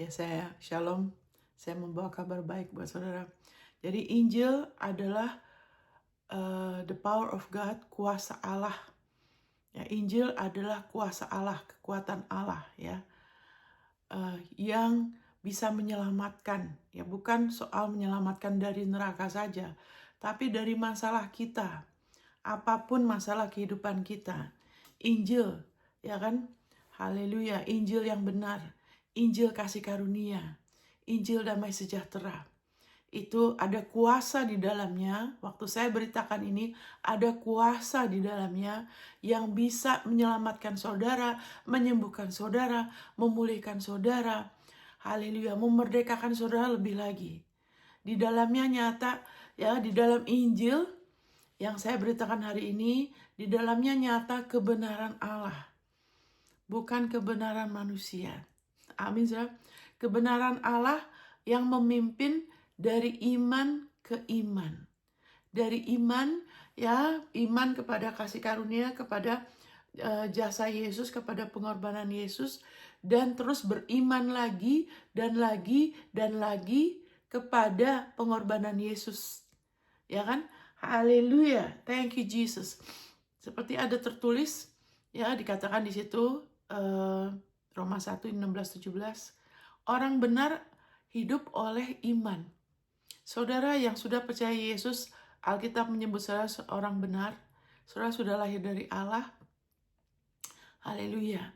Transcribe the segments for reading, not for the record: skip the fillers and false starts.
Oke, Shalom. Saya membawa kabar baik buat saudara. Jadi Injil adalah the power of God, kuasa Allah. Ya, Injil adalah kuasa Allah, kekuatan Allah, ya, yang bisa menyelamatkan. Ya, bukan soal menyelamatkan dari neraka saja, tapi dari masalah kita. Apapun masalah kehidupan kita, Injil, ya kan? Haleluya, Injil yang benar, Injil kasih karunia, Injil damai sejahtera. Itu ada kuasa di dalamnya. Waktu saya beritakan ini, ada kuasa di dalamnya yang bisa menyelamatkan saudara, menyembuhkan saudara, memulihkan saudara. Haleluya, memerdekakan saudara lebih lagi. Di dalamnya nyata, ya, di dalam Injil yang saya beritakan hari ini, di dalamnya nyata kebenaran Allah, bukan kebenaran manusia. Amin, saudara. Kebenaran Allah yang memimpin dari iman ke iman. Dari iman, ya, iman kepada kasih karunia, kepada jasa Yesus, kepada pengorbanan Yesus, dan terus beriman lagi dan lagi dan lagi kepada pengorbanan Yesus. Ya kan? Haleluya. Thank you Jesus. Seperti ada tertulis, ya, dikatakan di situ Roma 1:16-17, orang benar hidup oleh iman. Saudara yang sudah percaya Yesus, Alkitab menyebut saudara seorang benar. Saudara sudah lahir dari Allah. Haleluya.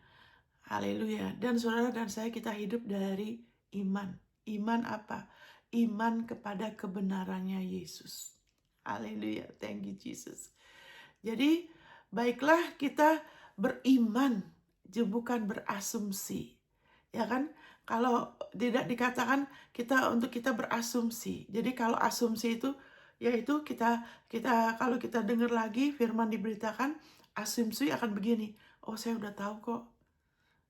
Haleluya. Dan saudara dan saya, kita hidup dari iman. Iman apa? Iman kepada kebenarannya Yesus. Haleluya. Thank you Jesus. Jadi baiklah kita beriman, bukan berasumsi. Ya kan? Kalau tidak dikatakan untuk kita berasumsi. Jadi kalau asumsi itu yaitu kita kalau kita dengar lagi firman diberitakan, asumsi akan begini. Oh, saya udah tahu kok.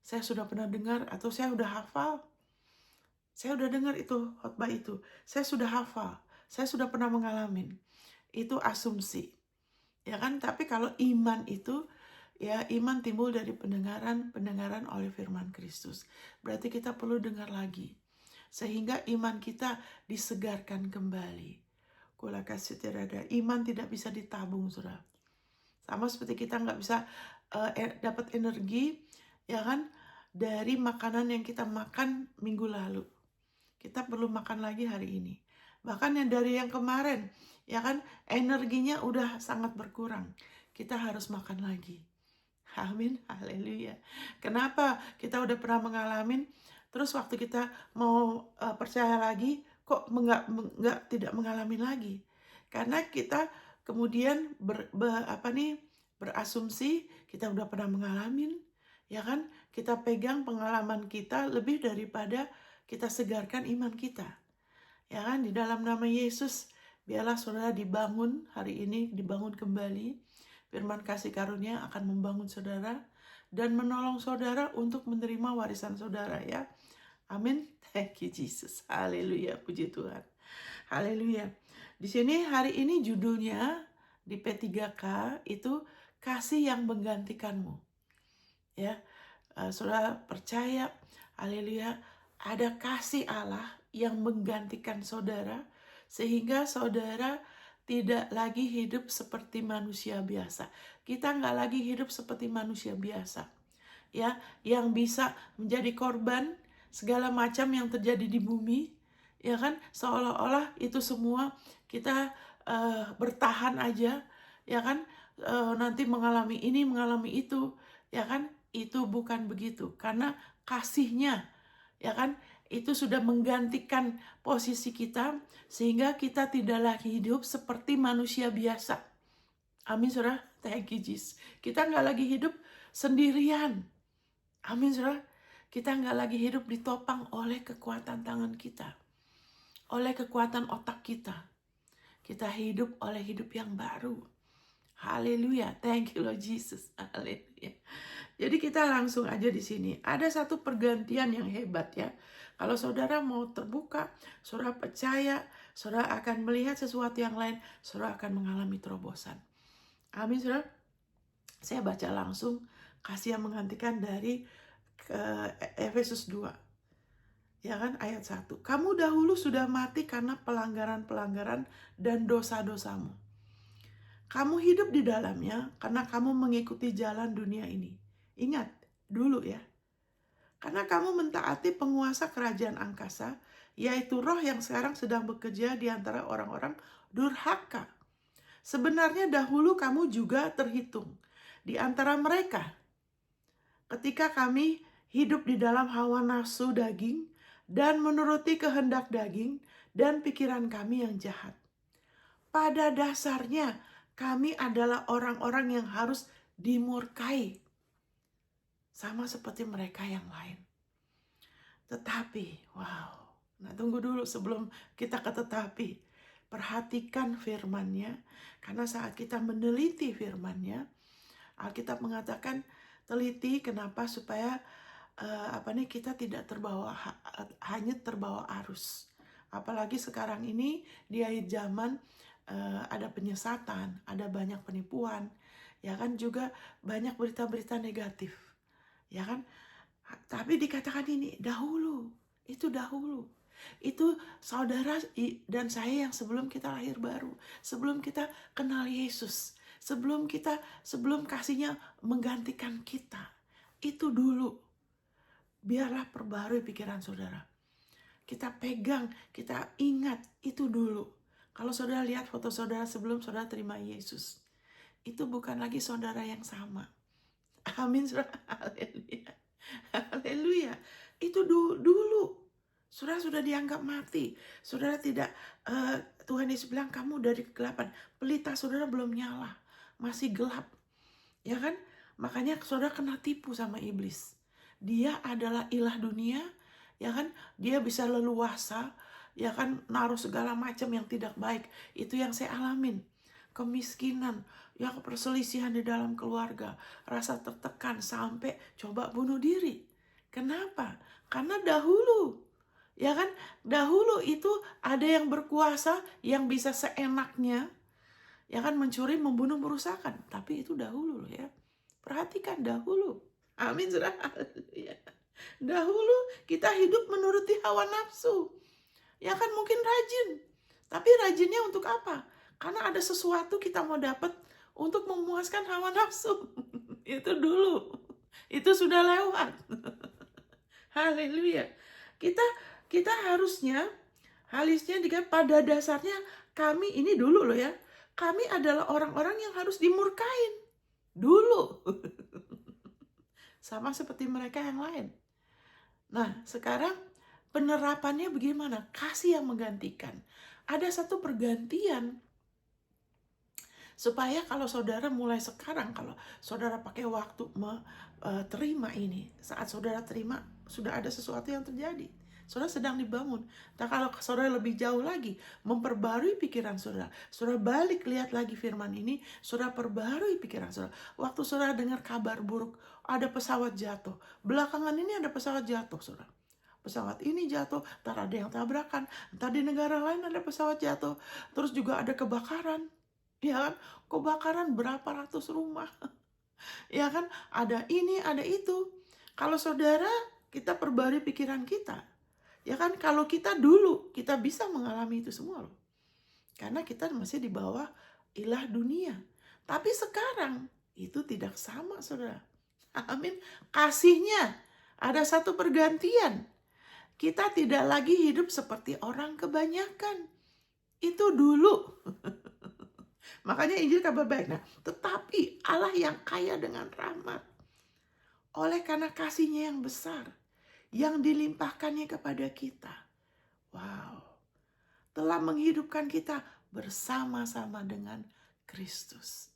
Saya sudah pernah dengar atau saya udah hafal. Saya udah dengar itu khotbah itu. Saya sudah hafal. Saya sudah pernah mengalami. Itu asumsi. Ya kan? Tapi kalau iman itu, ya, iman timbul dari pendengaran oleh firman Kristus. Berarti kita perlu dengar lagi. Sehingga iman kita disegarkan kembali. Kula kasih tiraga, iman tidak bisa ditabung, saudara. Sama seperti kita nggak bisa dapat energi, ya kan, dari makanan yang kita makan minggu lalu. Kita perlu makan lagi hari ini. Bahkan yang dari yang kemarin, ya kan, energinya udah sangat berkurang. Kita harus makan lagi. Amin, haleluya. Kenapa? Kita udah pernah mengalami, terus waktu kita mau percaya lagi, kok tidak mengalami lagi? Karena kita kemudian berasumsi kita udah pernah mengalami, ya kan? Kita pegang pengalaman kita lebih daripada kita segarkan iman kita. Ya kan, di dalam nama Yesus, biarlah saudara dibangun hari ini, dibangun kembali. Firman kasih karunia akan membangun saudara dan menolong saudara untuk menerima warisan saudara, ya. Amin. Thank you Jesus. Haleluya, puji Tuhan. Haleluya. Di sini hari ini judulnya di P3K itu kasih yang menggantikanmu. Ya. Saudara percaya, haleluya, ada kasih Allah yang menggantikan saudara sehingga saudara tidak lagi hidup seperti manusia biasa. Kita nggak lagi hidup seperti manusia biasa, ya, yang bisa menjadi korban segala macam yang terjadi di bumi, ya kan, seolah-olah itu semua kita bertahan aja, ya kan, nanti mengalami ini, mengalami itu, ya kan. Itu bukan begitu, karena kasihnya, ya kan, itu sudah menggantikan posisi kita sehingga kita tidak lagi hidup seperti manusia biasa. Amin, saudara. Thank you Jesus. Kita nggak lagi hidup sendirian. Amin, saudara. Kita nggak lagi hidup ditopang oleh kekuatan tangan kita, oleh kekuatan otak kita. Kita hidup oleh hidup yang baru. Haleluya. Thank you Lord Jesus. Haleluya. Jadi kita langsung aja di sini. Ada satu pergantian yang hebat, ya. Kalau saudara mau terbuka, saudara percaya, saudara akan melihat sesuatu yang lain, saudara akan mengalami terobosan. Amin, saudara. Saya baca langsung kasih yang menggantikan dari Efesus 2. Ya kan, ayat 1. Kamu dahulu sudah mati karena pelanggaran-pelanggaran dan dosa-dosamu. Kamu hidup di dalamnya karena kamu mengikuti jalan dunia ini. Ingat, dulu ya. Karena kamu mentaati penguasa kerajaan angkasa, yaitu roh yang sekarang sedang bekerja di antara orang-orang durhaka. Sebenarnya dahulu kamu juga terhitung di antara mereka. Ketika kami hidup di dalam hawa nafsu daging dan menuruti kehendak daging dan pikiran kami yang jahat. Pada dasarnya kami adalah orang-orang yang harus dimurkai. Sama seperti mereka yang lain. Tetapi, wow. Nah, tunggu dulu sebelum kita ke tetapi. Perhatikan firman-Nya, karena saat kita meneliti firman-Nya, Alkitab mengatakan teliti kenapa supaya kita tidak terbawa hanyut terbawa arus. Apalagi sekarang ini di akhir zaman ada penyesatan, ada banyak penipuan, ya kan, juga banyak berita-berita negatif, ya kan. Tapi dikatakan ini dahulu, itu dahulu. Itu saudara dan saya yang sebelum kita lahir baru, sebelum kita kenal Yesus, sebelum kasihnya menggantikan kita. Itu dulu. Biarlah perbarui pikiran saudara. Kita pegang, kita ingat itu dulu. Kalau saudara lihat foto saudara sebelum saudara terima Yesus, itu bukan lagi saudara yang sama. Amin, saudara. Haleluya. Haleluya. Itu dulu. Saudara sudah dianggap mati. Saudara tidak, Tuhan Yesus bilang kamu dari kegelapan. Pelita saudara belum nyala. Masih gelap. Ya kan? Makanya saudara kena tipu sama iblis. Dia adalah ilah dunia. Ya kan? Dia bisa leluasa. Ya kan? Naruh segala macam yang tidak baik. Itu yang saya alamin. Kemiskinan. Ya, perselisihan di dalam keluarga. Rasa tertekan sampai coba bunuh diri. Kenapa? Karena dahulu. Ya kan, dahulu itu ada yang berkuasa yang bisa seenaknya, ya kan, mencuri, membunuh, merusakkan. Tapi itu dahulu loh ya. Perhatikan dahulu. Amin, saudara. Dahulu kita hidup menuruti hawa nafsu. Ya kan, mungkin rajin. Tapi rajinnya untuk apa? Karena ada sesuatu kita mau dapat untuk memuaskan hawa nafsu. Itu dulu. Itu sudah lewat. Haleluya. Kita harusnya pada dasarnya kami ini dulu loh ya. Kami adalah orang-orang yang harus dimurkain. Dulu. Sama seperti mereka yang lain. Nah, sekarang penerapannya bagaimana? Kasih yang menggantikan. Ada satu pergantian. Supaya kalau saudara mulai sekarang, kalau saudara pakai waktu terima ini, saat saudara terima, sudah ada sesuatu yang terjadi. Saudara sedang dibangun. Nah, kalau saudara lebih jauh lagi, memperbarui pikiran saudara. Saudara balik lihat lagi firman ini, saudara perbarui pikiran saudara. Waktu saudara dengar kabar buruk, ada pesawat jatuh. Belakangan ini ada pesawat jatuh, saudara. Pesawat ini jatuh, ntar ada yang tabrakan. Ntar di negara lain ada pesawat jatuh. Terus juga ada kebakaran. Ya kan, kebakaran berapa ratus rumah. Ya kan, ada ini, ada itu. Kalau saudara, kita perbarui pikiran kita. Ya kan, kalau kita dulu, kita bisa mengalami itu semua loh. Karena kita masih di bawah ilah dunia. Tapi sekarang, itu tidak sama, saudara. Amin. Kasihnya, ada satu pergantian. Kita tidak lagi hidup seperti orang kebanyakan. Itu dulu. Makanya Injil kabar baik. Nah, tetapi Allah yang kaya dengan rahmat, oleh karena kasihnya yang besar, yang dilimpahkannya kepada kita, wow, telah menghidupkan kita bersama-sama dengan Kristus.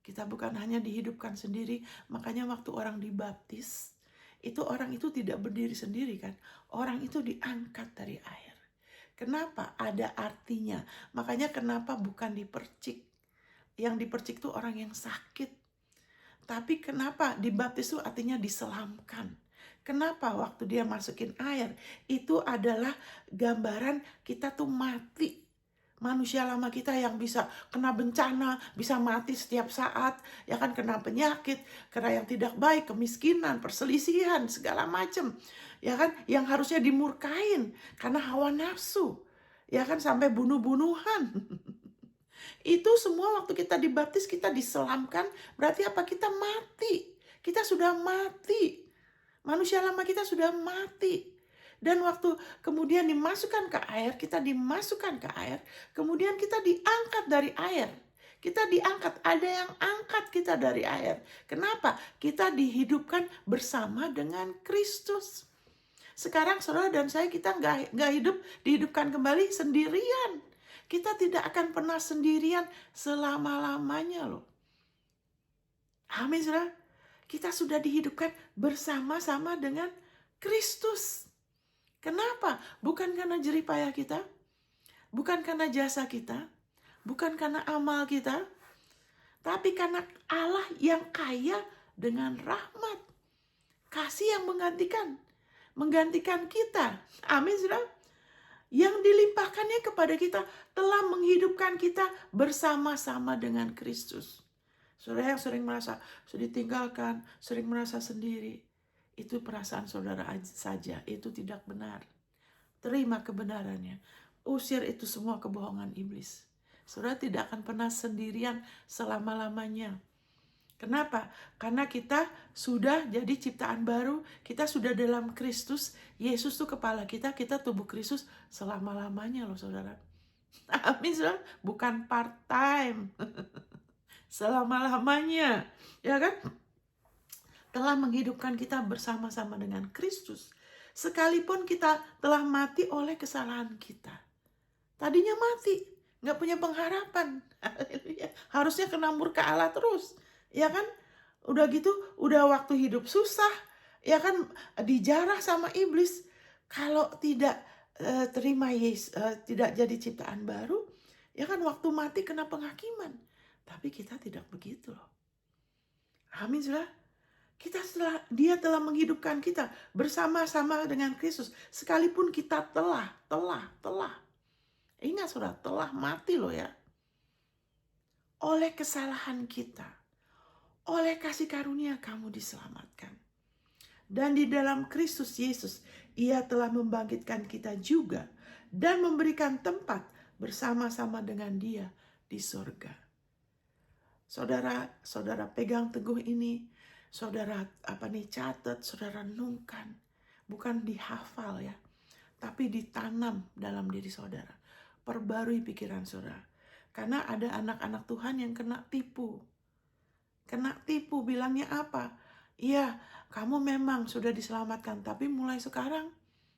Kita bukan hanya dihidupkan sendiri, makanya waktu orang dibaptis, itu orang itu tidak berdiri sendiri kan. Orang itu diangkat dari air. Kenapa? Ada artinya. Makanya kenapa bukan dipercik. Yang dipercik itu orang yang sakit. Tapi kenapa dibaptis itu artinya diselamkan. Kenapa waktu dia masukin air, itu adalah gambaran kita tuh mati. Manusia lama kita yang bisa kena bencana, bisa mati setiap saat, ya kan, kena penyakit, kena yang tidak baik, kemiskinan, perselisihan, segala macam, ya kan, yang harusnya dimurkain karena hawa nafsu, ya kan, sampai bunuh-bunuhan. Itu semua waktu kita dibaptis, kita diselamkan, berarti apa? Kita mati. Kita sudah mati. Manusia lama kita sudah mati. Dan waktu kemudian dimasukkan ke air, kita dimasukkan ke air, kemudian kita diangkat dari air. Kita diangkat, ada yang angkat kita dari air. Kenapa? Kita dihidupkan bersama dengan Kristus. Sekarang saudara dan saya, kita nggak dihidupkan kembali sendirian. Kita tidak akan pernah sendirian selama-lamanya loh. Amin saudara. Kita sudah dihidupkan bersama-sama dengan Kristus. Kenapa? Bukan karena jerih payah kita, bukan karena jasa kita, bukan karena amal kita, tapi karena Allah yang kaya dengan rahmat, kasih yang menggantikan kita. Amin saudara. Yang dilimpahkannya kepada kita telah menghidupkan kita bersama-sama dengan Kristus. Saudara yang sering merasa ditinggalkan, sering merasa sendiri, itu perasaan saudara saja, itu tidak benar. Terima kebenarannya. Usir itu semua kebohongan iblis. Saudara tidak akan pernah sendirian selama-lamanya. Kenapa? Karena kita sudah jadi ciptaan baru, kita sudah dalam Kristus, Yesus itu kepala kita tubuh Kristus selama-lamanya loh saudara. Amin saudara, bukan part time. Selama-lamanya, ya kan? Telah menghidupkan kita bersama-sama dengan Kristus. Sekalipun kita telah mati oleh kesalahan kita. Tadinya mati, nggak punya pengharapan. Harusnya kena murka Allah terus. Ya kan, udah gitu, udah waktu hidup susah, ya kan, dijarah sama iblis. Kalau tidak terima Yesus, tidak jadi ciptaan baru, ya kan, waktu mati kena penghakiman. Tapi kita tidak begitu loh. Amin saudara. Dia telah menghidupkan kita bersama-sama dengan Kristus. Sekalipun kita telah. Ingat saudara, telah mati loh ya. Oleh kesalahan kita, oleh kasih karunia kamu diselamatkan. Dan di dalam Kristus Yesus, Ia telah membangkitkan kita juga dan memberikan tempat bersama-sama dengan Dia di surga. Saudara pegang teguh ini, saudara catat, saudara renungkan, bukan dihafal ya, tapi ditanam dalam diri saudara. Perbarui pikiran saudara. Karena ada anak-anak Tuhan yang kena tipu, bilangnya apa? Iya, kamu memang sudah diselamatkan, tapi mulai sekarang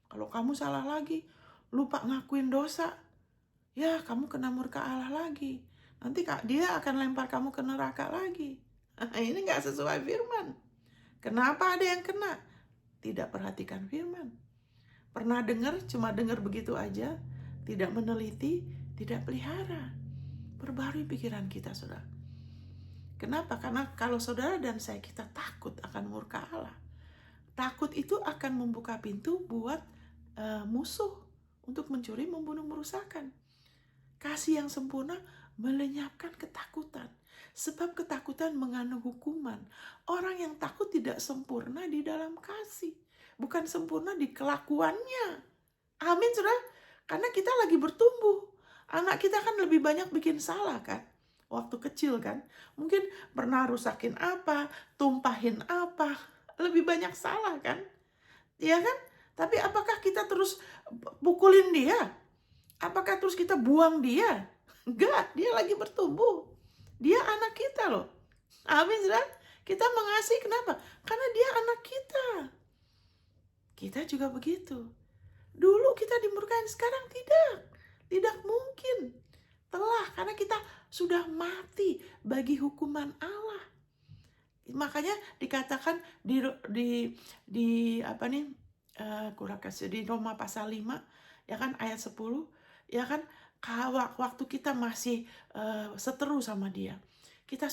kalau kamu salah lagi, lupa ngakuin dosa, ya kamu kena murka Allah lagi. Nanti dia akan lempar kamu ke neraka lagi. Ini nggak sesuai firman. Kenapa ada yang kena? Tidak perhatikan firman. Pernah dengar, cuma dengar begitu aja, tidak meneliti, tidak pelihara. Perbarui pikiran kita, saudara. Kenapa? Karena kalau saudara dan saya, kita takut akan murka Allah. Takut itu akan membuka pintu buat musuh untuk mencuri, membunuh, merusakkan. Kasih yang sempurna melenyapkan ketakutan. Sebab ketakutan mengandung hukuman. Orang yang takut tidak sempurna di dalam kasih. Bukan sempurna di kelakuannya. Amin, saudara. Karena kita lagi bertumbuh. Anak kita kan lebih banyak bikin salah kan. Waktu kecil kan. Mungkin pernah rusakin apa, tumpahin apa. Lebih banyak salah kan. Iya kan? Tapi apakah kita terus pukulin dia? Apakah terus kita buang dia? Enggak, dia lagi bertumbuh. Dia anak kita loh. Amin, saudara. Kita mengasihi, kenapa? Karena dia anak kita. Kita juga begitu. Dulu kita dimurkain, sekarang tidak. Tidak mungkin. Telah, karena kita sudah mati bagi hukuman Allah. Makanya dikatakan di Roma pasal 5, ya kan, ayat 10, ya kan, waktu kita masih seteru sama dia, kita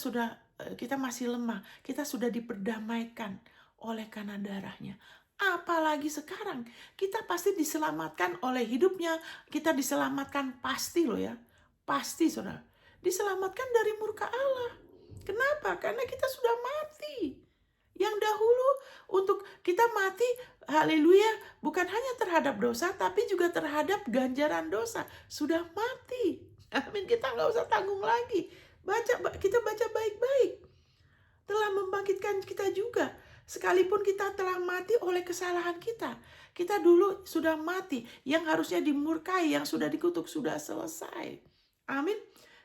masih lemah, kita sudah diperdamaikan oleh karena darahnya. Apalagi sekarang kita pasti diselamatkan oleh hidupnya, kita diselamatkan pasti loh ya, Pasti saudara, diselamatkan dari murka Allah. Kenapa? Karena kita sudah mati. Yang dahulu untuk kita mati, haleluya, bukan hanya terhadap dosa, tapi juga terhadap ganjaran dosa. Sudah mati. Amin, kita nggak usah tanggung lagi. Kita baca baik-baik. Telah membangkitkan kita juga. Sekalipun kita telah mati oleh kesalahan kita. Kita dulu sudah mati. Yang harusnya dimurkai, yang sudah dikutuk, sudah selesai. Amin.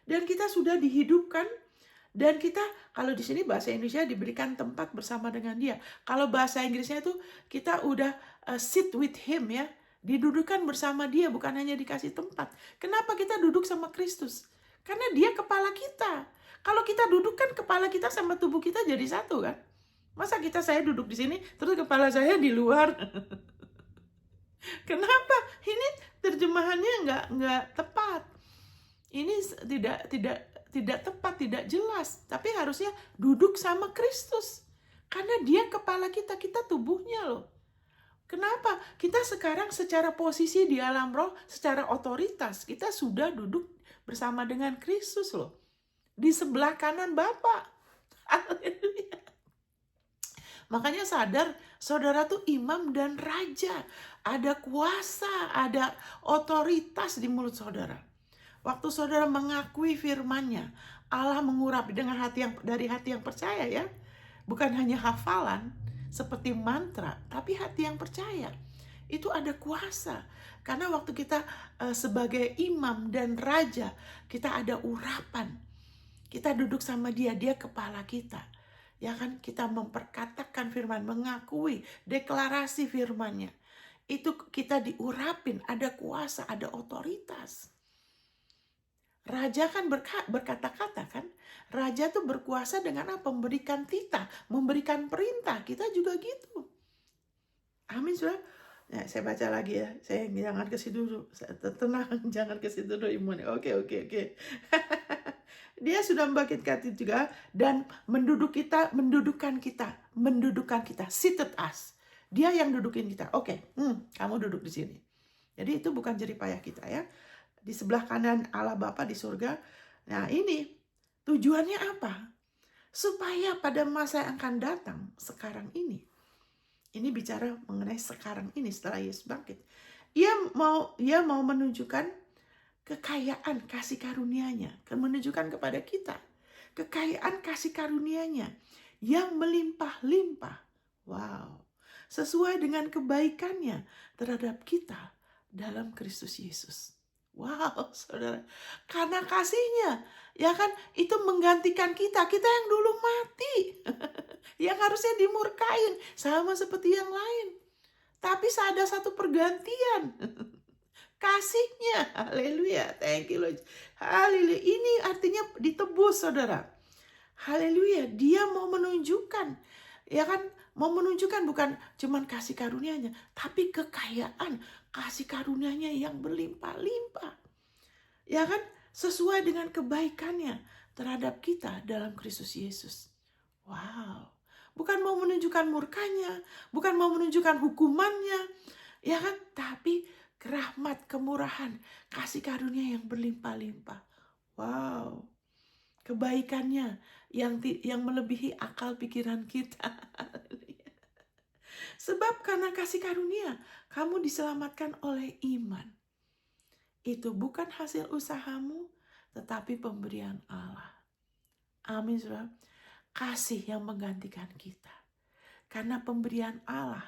Dan kita sudah dihidupkan. Dan kita, kalau di sini bahasa Indonesia diberikan tempat bersama dengan dia. Kalau bahasa Inggrisnya itu kita udah sit with him ya. Didudukkan bersama dia, bukan hanya dikasih tempat. Kenapa kita duduk sama Kristus? Karena dia kepala kita. Kalau kita dudukkan kepala kita sama tubuh kita jadi satu kan? Masa saya duduk di sini, terus kepala saya di luar? Kenapa? Ini terjemahannya nggak tepat. Ini tidak tepat, tidak jelas. Tapi harusnya duduk sama Kristus. Karena dia kepala kita tubuhnya loh. Kenapa? Kita sekarang secara posisi di alam roh, secara otoritas, kita sudah duduk bersama dengan Kristus loh. Di sebelah kanan Bapa. Haleluya. Makanya sadar, saudara tuh imam dan raja. Ada kuasa, ada otoritas di mulut saudara. Waktu saudara mengakui firman-Nya, Allah mengurapi dengan dari hati yang percaya ya. Bukan hanya hafalan seperti mantra, tapi hati yang percaya. Itu ada kuasa. Karena waktu kita sebagai imam dan raja, kita ada urapan. Kita duduk sama dia kepala kita. Ya kan, kita memperkatakan firman, mengakui, deklarasi firman-Nya. Itu kita diurapin, ada kuasa, ada otoritas. Raja kan berkata-kata kan. Raja tuh berkuasa dengan apa? Memberikan titah, memberikan perintah. Kita juga gitu. Amin sudah. Ya, saya baca lagi ya. Saya jangan ke situ dulu. Tenang, jangan ke situ dulu imunnya. Oke. Dia sudah membangkitkan juga dan mendudukkan kita, seated us. Dia yang dudukin kita. Oke, kamu duduk di sini. Jadi itu bukan jerih payah kita ya. Di sebelah kanan Allah Bapa di surga. Nah ini tujuannya apa? Supaya pada masa yang akan datang sekarang ini bicara mengenai sekarang ini setelah Yesus bangkit. Ia mau menunjukkan kekayaan kasih karunia-Nya, menunjukkan kepada kita kekayaan kasih karunia-Nya yang melimpah-limpah. Wow, sesuai dengan kebaikan-Nya terhadap kita dalam Kristus Yesus. Wow, saudara, karena kasih-Nya, ya kan, itu menggantikan kita yang dulu mati, yang harusnya dimurkain, sama seperti yang lain. Tapi ada satu pergantian, kasih-Nya, haleluya, thank you Lord, haleluya, ini artinya ditebus saudara, haleluya, dia mau menunjukkan, ya kan, mau menunjukkan bukan cuman kasih karunia-Nya, tapi kekayaan kasih karunia-Nya yang berlimpah-limpah. Ya kan? Sesuai dengan kebaikan-Nya terhadap kita dalam Kristus Yesus. Wow. Bukan mau menunjukkan murka-Nya, bukan mau menunjukkan hukuman-Nya, ya kan? Tapi rahmat, kemurahan, kasih karunia yang berlimpah-limpah. Wow. Kebaikan-Nya yang melebihi akal pikiran kita. Sebab karena kasih karunia, kamu diselamatkan oleh iman. Itu bukan hasil usahamu, tetapi pemberian Allah. Amin, saudara. Kasih yang menggantikan kita. Karena pemberian Allah,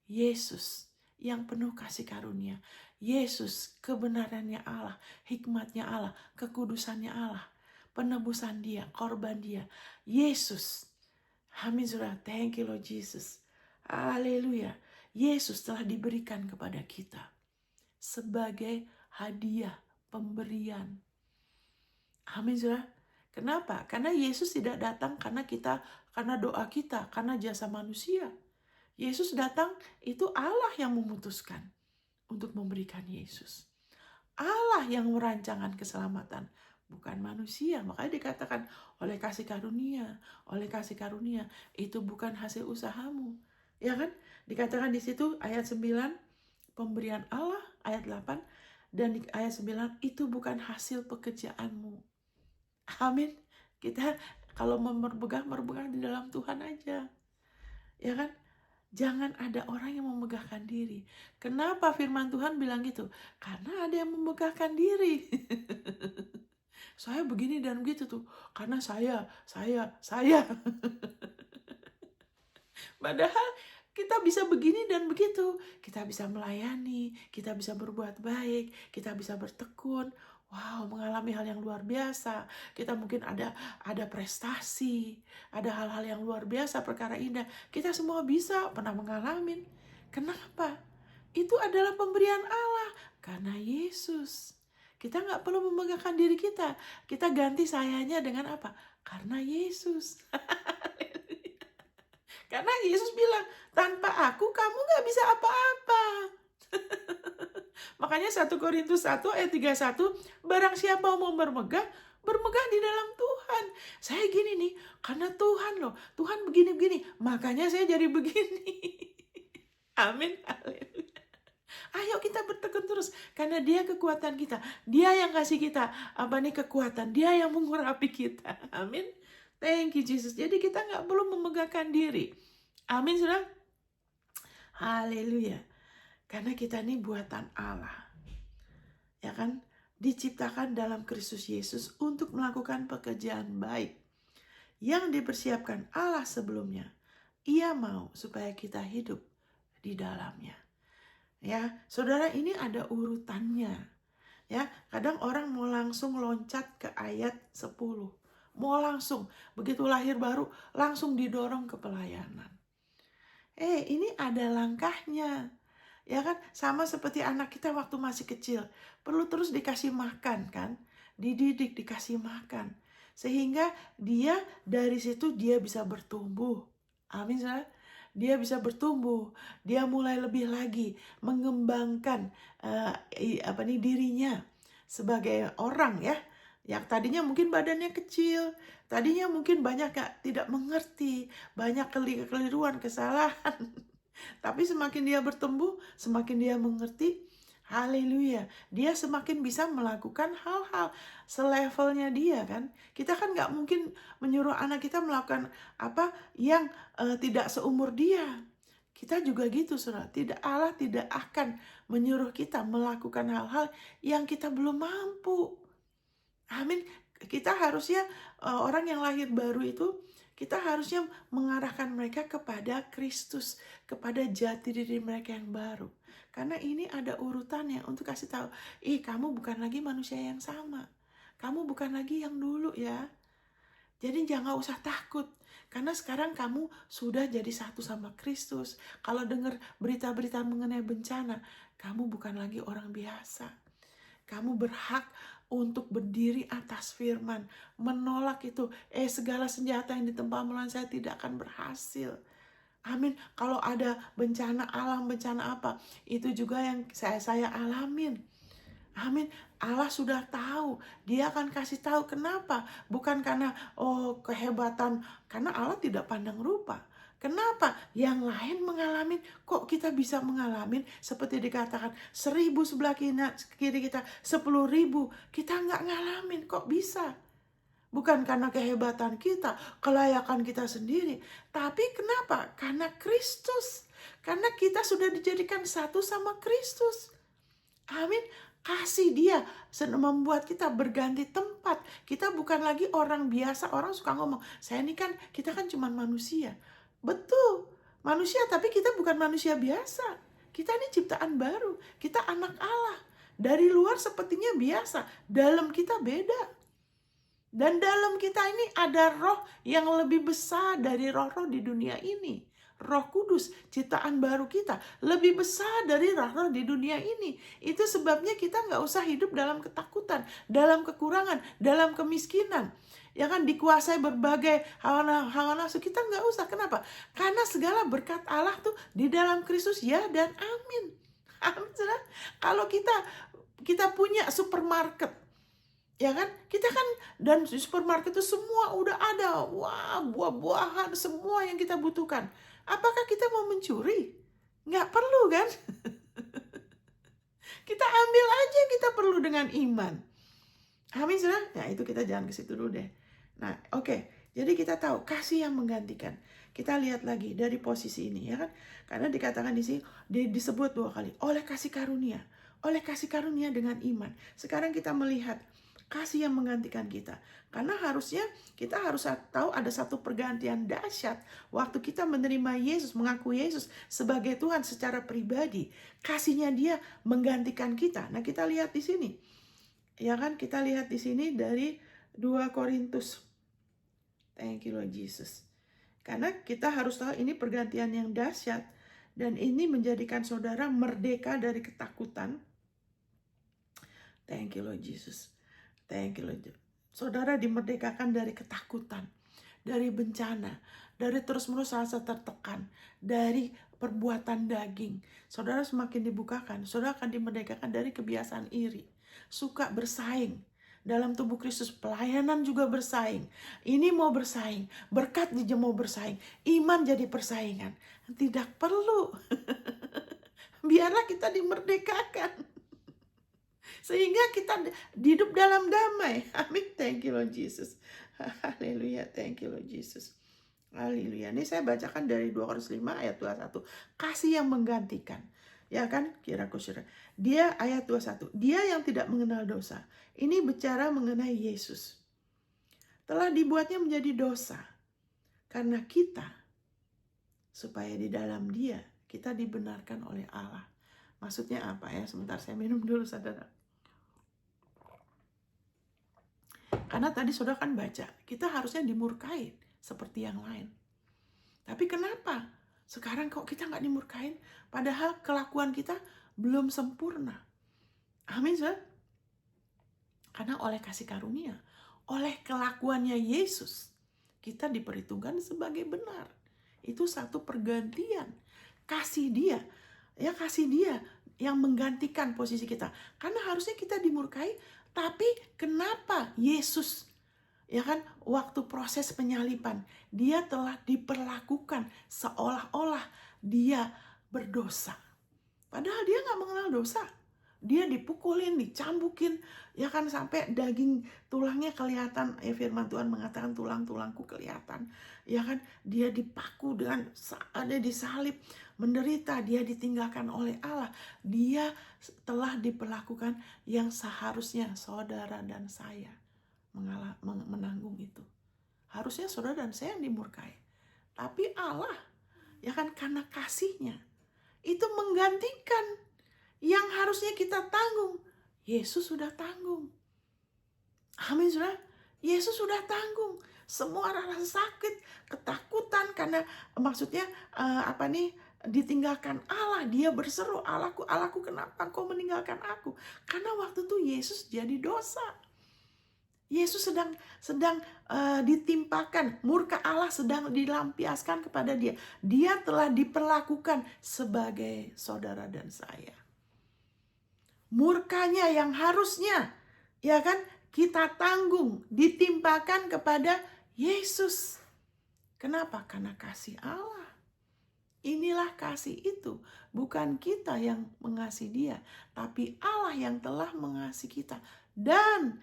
Yesus yang penuh kasih karunia. Yesus, kebenarannya Allah, hikmatnya Allah, kekudusannya Allah, penebusan dia, korban dia. Yesus. Amin, saudara. Thank you, Lord Jesus. Haleluya. Yesus telah diberikan kepada kita sebagai hadiah, pemberian. Amin, saudara. Kenapa? Karena Yesus tidak datang karena doa kita, karena jasa manusia. Yesus datang, itu Allah yang memutuskan untuk memberikan Yesus. Allah yang merancangkan keselamatan, bukan manusia. Makanya dikatakan oleh kasih karunia, itu bukan hasil usahamu. Ya kan? Dikatakan di situ ayat 9, pemberian Allah, ayat 8, Dan di ayat 9, itu bukan hasil pekerjaanmu. Amin. Kita kalau mau bermegah di dalam Tuhan aja. Ya kan? Jangan ada orang yang memegahkan diri. Kenapa firman Tuhan bilang gitu? Karena ada yang memegahkan diri. Saya begini dan begitu tuh. Karena saya. Padahal kita bisa begini dan begitu. Kita bisa melayani, kita bisa berbuat baik, kita bisa bertekun. Wow, mengalami hal yang luar biasa. Kita mungkin ada prestasi, ada hal-hal yang luar biasa, perkara indah. Kita semua bisa pernah mengalami. Kenapa? Itu adalah pemberian Allah karena Yesus. Kita nggak perlu memegahkan diri kita. Kita ganti sayanya dengan apa? Karena Yesus. Karena Yesus bilang, tanpa aku kamu gak bisa apa-apa. Makanya 1 Korintus 1 ayat 31, barang siapa mau bermegah di dalam Tuhan. Saya gini nih, karena Tuhan loh, Tuhan begini-begini, makanya saya jadi begini. Amin, haleluya. Ayo kita bertekun terus, karena Dia kekuatan kita. Dia yang kasih kita kekuatan, Dia yang mengurapi kita. Amin. Thank you Jesus. Jadi kita nggak perlu memegahkan diri. Amin, saudara. Haleluya. Karena kita ini buatan Allah. Ya kan? Diciptakan dalam Kristus Yesus untuk melakukan pekerjaan baik yang dipersiapkan Allah sebelumnya. Ia mau supaya kita hidup di dalamnya. Ya, saudara, ini ada urutannya. Ya, kadang orang mau langsung loncat ke ayat 10. Mau langsung, begitu lahir baru, langsung didorong ke pelayanan. Ini ada langkahnya. Ya kan, sama seperti anak kita waktu masih kecil. Perlu terus dikasih makan kan. Dididik, dikasih makan. Sehingga dia dari situ dia bisa bertumbuh. Amin, saudara. Dia bisa bertumbuh. Dia mulai lebih lagi mengembangkan dirinya sebagai orang ya. Yang tadinya mungkin badannya kecil, tadinya mungkin banyak tidak mengerti, banyak kekeliruan, kesalahan. Tapi semakin dia bertumbuh, semakin dia mengerti, haleluya, dia semakin bisa melakukan hal-hal selevelnya dia kan. Kita kan nggak mungkin menyuruh anak kita melakukan apa yang tidak seumur dia. Kita juga gitu, saudara. Allah tidak akan menyuruh kita melakukan hal-hal yang kita belum mampu. Amin. Kita harusnya orang yang lahir baru itu, kita harusnya mengarahkan mereka kepada Kristus, kepada jati diri mereka yang baru. Karena ini ada urutannya untuk kasih tahu, kamu bukan lagi manusia yang sama. Kamu bukan lagi yang dulu ya. Jadi jangan usah takut. Karena sekarang kamu sudah jadi satu sama Kristus. Kalau dengar berita-berita mengenai bencana, kamu bukan lagi orang biasa. Kamu berhak untuk berdiri atas firman, menolak itu. Segala senjata yang ditempa melawan saya tidak akan berhasil. Amin. Kalau ada bencana alam, bencana apa, itu juga yang saya alamin. Amin. Allah sudah tahu. Dia akan kasih tahu kenapa. Bukan karena kehebatan. Karena Allah tidak pandang rupa. Kenapa? Yang lain mengalami, kok kita bisa mengalami seperti dikatakan 1.000 sebelah kiri kita, 10.000 kita nggak ngalamin, kok bisa? Bukan karena kehebatan kita, kelayakan kita sendiri, tapi kenapa? Karena Kristus, karena kita sudah dijadikan satu sama Kristus. Amin. Kasih Dia membuat kita berganti tempat. Kita bukan lagi orang biasa. Orang suka ngomong, kita kan cuma manusia. Betul, manusia, tapi kita bukan manusia biasa. Kita ini ciptaan baru. Kita anak Allah. Dari luar sepertinya biasa, dalam kita beda. Dan dalam kita ini ada roh yang lebih besar dari roh-roh di dunia ini. Roh Kudus, ciptaan baru kita, lebih besar dari roh-roh di dunia ini. Itu sebabnya kita nggak usah hidup dalam ketakutan, dalam kekurangan, dalam kemiskinan. Ya kan, dikuasai berbagai hawa nafsu. Kita nggak usah. Kenapa? Karena segala berkat Allah tuh di dalam Kristus, ya dan amin. Amin, saudara. Kalau kita punya supermarket, ya kan, kita kan, dan di supermarket itu semua udah ada, wah, buah-buahan, semua yang kita butuhkan. Apakah kita mau mencuri? Nggak perlu kan? Kita ambil aja yang kita perlu dengan iman. Amin, saudara? Ya, itu kita jangan ke situ dulu deh. Nah, oke. Jadi kita tahu kasih yang menggantikan. Kita lihat lagi dari posisi ini, ya kan? Karena dikatakan di sini disebut 2 kali, oleh kasih karunia. Oleh kasih karunia dengan iman. Sekarang kita melihat kasih yang menggantikan kita. Karena harusnya kita harus tahu ada satu pergantian dahsyat waktu kita menerima Yesus, mengaku Yesus sebagai Tuhan secara pribadi. Kasihnya Dia menggantikan kita. Nah, kita lihat di sini. Ya kan, kita lihat di sini dari 2 Korintus. Thank you Lord Jesus. Karena kita harus tahu ini pergantian yang dahsyat. Dan ini menjadikan saudara merdeka dari ketakutan. Thank you Lord Jesus. Thank you Lord. Saudara dimerdekakan dari ketakutan, dari bencana, dari terus-menerus rasa tertekan, dari perbuatan daging. Saudara semakin dibukakan, saudara akan dimerdekakan dari kebiasaan iri, suka bersaing. Dalam tubuh Kristus pelayanan juga bersaing. Ini mau bersaing, berkat juga mau bersaing, iman jadi persaingan. Tidak perlu. Biarlah kita dimerdekakan. Sehingga kita hidup dalam damai. Amin. Thank you Lord Jesus. Haleluya. Thank you Lord Jesus. Haleluya. Ini saya bacakan dari 2 Korintus 5 ayat 21. Kasih yang menggantikan. Ya kan? Kiraku saudara. Dia ayat 21. Dia yang tidak mengenal dosa. Ini bicara mengenai Yesus. Telah dibuatnya menjadi dosa. Karena kita. Supaya di dalam Dia kita dibenarkan oleh Allah. Maksudnya apa ya? Sebentar saya minum dulu saudara. Karena tadi saudara kan baca, kita harusnya dimurkain seperti yang lain. Tapi kenapa sekarang kok kita nggak dimurkain? Padahal kelakuan kita belum sempurna. Amin, saudara? Karena oleh kasih karunia, oleh kelakuannya Yesus, kita diperhitungkan sebagai benar. Itu satu pergantian. Kasih Dia, ya kasih Dia yang menggantikan posisi kita. Karena harusnya kita dimurkai. Tapi kenapa Yesus, ya kan, waktu proses penyaliban, Dia telah diperlakukan seolah-olah Dia berdosa. Padahal Dia nggak mengenal dosa. Dia dipukulin, dicambukin, ya kan, sampai daging tulangnya kelihatan. Ya, firman Tuhan mengatakan tulang-tulangku kelihatan. Ya kan, Dia dipaku dengan ada disalib, menderita, Dia ditinggalkan oleh Allah. Dia telah diperlakukan yang seharusnya saudara dan saya menanggung itu. Harusnya saudara dan saya yang dimurkai. Tapi Allah, ya kan, karena kasih-Nya itu menggantikan yang harusnya kita tanggung. Yesus sudah tanggung. Amin, saudara. Yesus sudah tanggung semua rasa sakit, ketakutan, karena maksudnya ditinggalkan Allah. Dia berseru, Allahku, Allahku, kenapa Engkau meninggalkan aku? Karena waktu itu Yesus jadi dosa. Yesus sedang ditimpakan, murka Allah sedang dilampiaskan kepada Dia. Dia telah diperlakukan sebagai saudara dan saya. Murkanya yang harusnya, ya kan, kita tanggung, ditimpakan kepada Yesus. Kenapa? Karena kasih Allah. Inilah kasih itu. Bukan kita yang mengasihi Dia, tapi Allah yang telah mengasihi kita. Dan.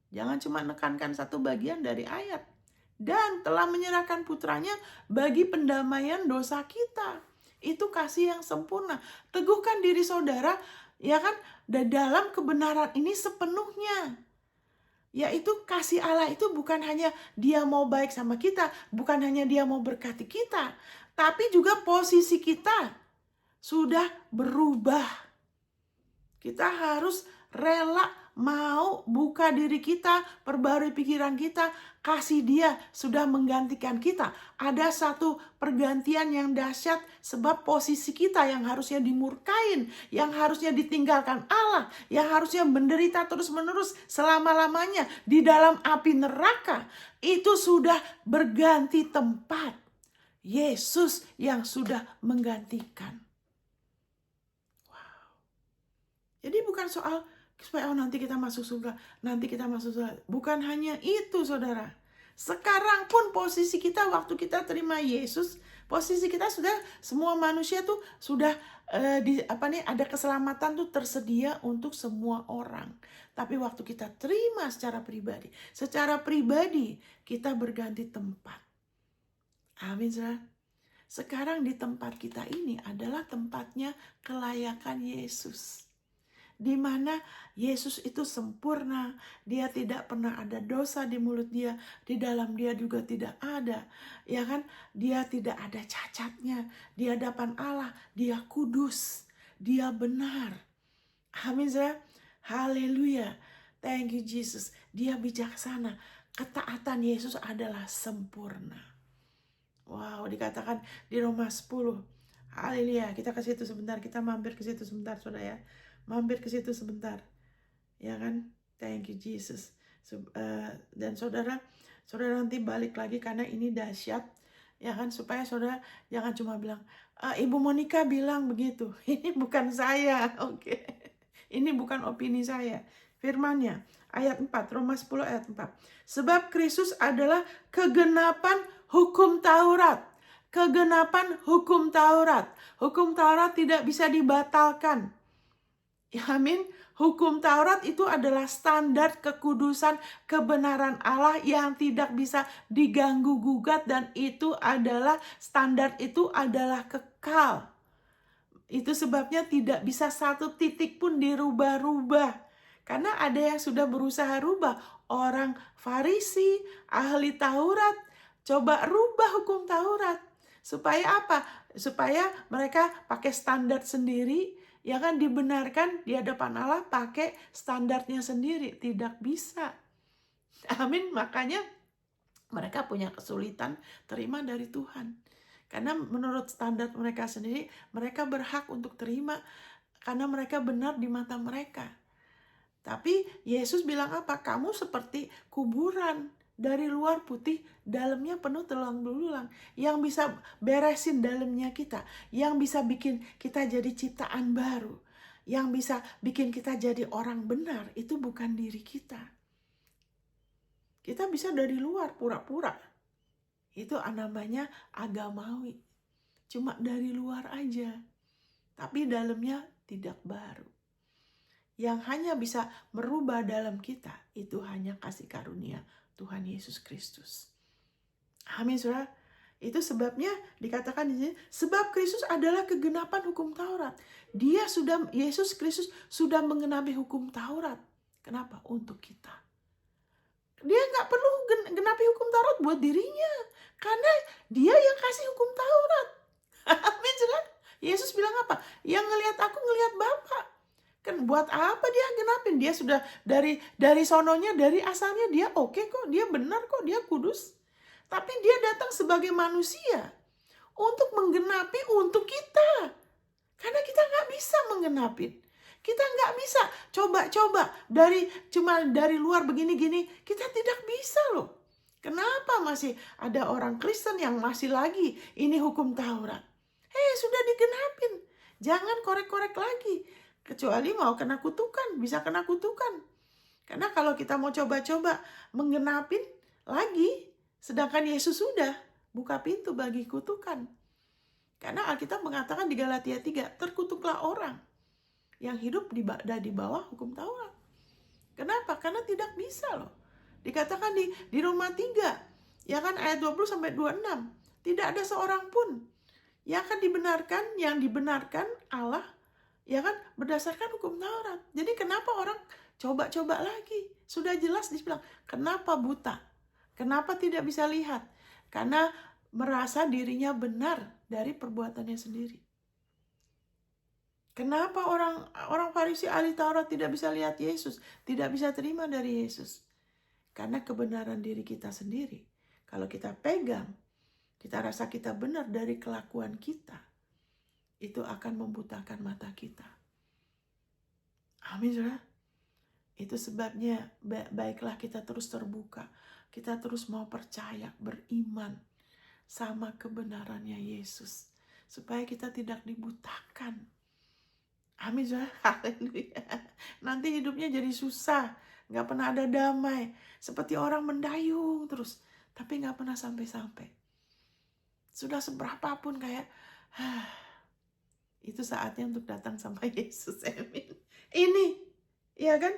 Jangan cuma menekankan satu bagian dari ayat. Dan telah menyerahkan putranya bagi pendamaian dosa kita. Itu kasih yang sempurna. Teguhkan diri saudara, ya kan, dalam kebenaran ini sepenuhnya. Yaitu kasih Allah itu bukan hanya Dia mau baik sama kita, bukan hanya Dia mau berkati kita, tapi juga posisi kita sudah berubah. Kita harus rela mau buka diri kita, perbarui pikiran kita, kasih Dia sudah menggantikan kita. Ada satu pergantian yang dahsyat sebab posisi kita yang harusnya dimurkain, yang harusnya ditinggalkan Allah, yang harusnya menderita terus-menerus selama-lamanya di dalam api neraka, itu sudah berganti tempat. Yesus yang sudah menggantikan. Wow. Jadi bukan soal supaya nanti kita masuk surga, nanti kita masuk surga. Bukan hanya itu, saudara. Sekarang pun posisi kita waktu kita terima Yesus, posisi kita sudah, semua manusia tuh sudah ada keselamatan tuh tersedia untuk semua orang. Tapi waktu kita terima secara pribadi kita berganti tempat. Amin, saudara. Sekarang di tempat kita ini adalah tempatnya kelayakan Yesus. Di mana Yesus itu sempurna, dia tidak pernah ada dosa di mulut dia, di dalam dia juga tidak ada, ya kan? Dia tidak ada cacatnya, di hadapan Allah dia kudus, dia benar. Amin, saudara. Haleluya. Thank you Jesus. Dia bijaksana. Ketaatan Yesus adalah sempurna. Wow, dikatakan di Roma 10. Haleluya. Kita ke situ sebentar, kita mampir ke situ sebentar, saudara ya. Mampir ke situ sebentar, ya kan? Thank you Jesus. Dan saudara nanti balik lagi karena ini dahsyat, ya kan? Supaya saudara jangan cuma bilang, Ibu Monica bilang begitu. Ini bukan saya, oke? Ini bukan opini saya. Firman-Nya ayat 4, Roma 10 ayat 4. Sebab Kristus adalah kegenapan hukum Taurat. Kegenapan hukum Taurat. Hukum Taurat tidak bisa dibatalkan. Ya, amin. Hukum Taurat itu adalah standar kekudusan kebenaran Allah yang tidak bisa diganggu gugat, dan itu adalah standar itu adalah kekal. Itu sebabnya tidak bisa satu titik pun dirubah-rubah. Karena ada yang sudah berusaha rubah. Orang Farisi, ahli Taurat, coba rubah hukum Taurat. Supaya apa? Supaya mereka pakai standar sendiri, ya kan, dibenarkan di hadapan Allah pakai standarnya sendiri. Tidak bisa. Amin. Makanya mereka punya kesulitan terima dari Tuhan. Karena menurut standar mereka sendiri, mereka berhak untuk terima karena mereka benar di mata mereka. Tapi Yesus bilang apa? Kamu seperti kuburan, dari luar putih, dalamnya penuh tulang belulang. Yang bisa beresin dalamnya kita, yang bisa bikin kita jadi ciptaan baru, yang bisa bikin kita jadi orang benar, itu bukan diri kita. Kita bisa dari luar pura-pura. Itu namanya agamawi. Cuma dari luar aja. Tapi dalamnya tidak baru. Yang hanya bisa merubah dalam kita, itu hanya kasih karunia Tuhan Yesus Kristus. Amin, saudara. Itu sebabnya dikatakan di sini, sebab Kristus adalah kegenapan hukum Taurat. Yesus Kristus sudah mengenapi hukum Taurat. Kenapa? Untuk kita. Dia nggak perlu genapi hukum Taurat buat dirinya, karena dia yang kasih hukum Taurat. Amin, saudara. Yesus bilang apa? Yang ngelihat aku ngelihat Bapa. Kan buat apa dia genapin? Dia sudah dari sononya, dari asalnya dia oke kok, dia benar kok, dia kudus. Tapi dia datang sebagai manusia untuk menggenapi untuk kita. Karena kita nggak bisa menggenapin. Kita nggak bisa coba-coba cuma dari luar begini-gini. Kita tidak bisa loh. Kenapa masih ada orang Kristen yang masih lagi ini hukum Taurat? Sudah digenapin. Jangan korek-korek lagi. Kecuali mau kena kutukan, bisa kena kutukan. Karena kalau kita mau coba-coba menggenapin lagi, sedangkan Yesus sudah buka pintu bagi kutukan. Karena Alkitab mengatakan di Galatia 3, terkutuklah orang yang hidup di bawah hukum Taurat. Kenapa? Karena tidak bisa loh. Dikatakan di Roma 3, ya kan, ayat 20-26. Tidak ada seorang pun yang akan yang dibenarkan Allah, ya kan, berdasarkan hukum Taurat. Jadi kenapa orang coba-coba lagi? Sudah jelas dibilang, kenapa buta? Kenapa tidak bisa lihat? Karena merasa dirinya benar dari perbuatannya sendiri. Kenapa orang Farisi ahli Taurat tidak bisa lihat Yesus, tidak bisa terima dari Yesus? Karena kebenaran diri kita sendiri. Kalau kita pegang, kita rasa kita benar dari kelakuan kita, itu akan membutakan mata kita. Amin, saudara. Itu sebabnya baiklah kita terus terbuka. Kita terus mau percaya, beriman sama kebenarannya Yesus. Supaya kita tidak dibutakan. Amin, saudara. Haleluya. Nanti hidupnya jadi susah. Gak pernah ada damai. Seperti orang mendayung terus. tapi nggak pernah sampai-sampai. Sudah seberapapun kayak, itu saatnya untuk datang sama Yesus. Amin. Ini, ya kan?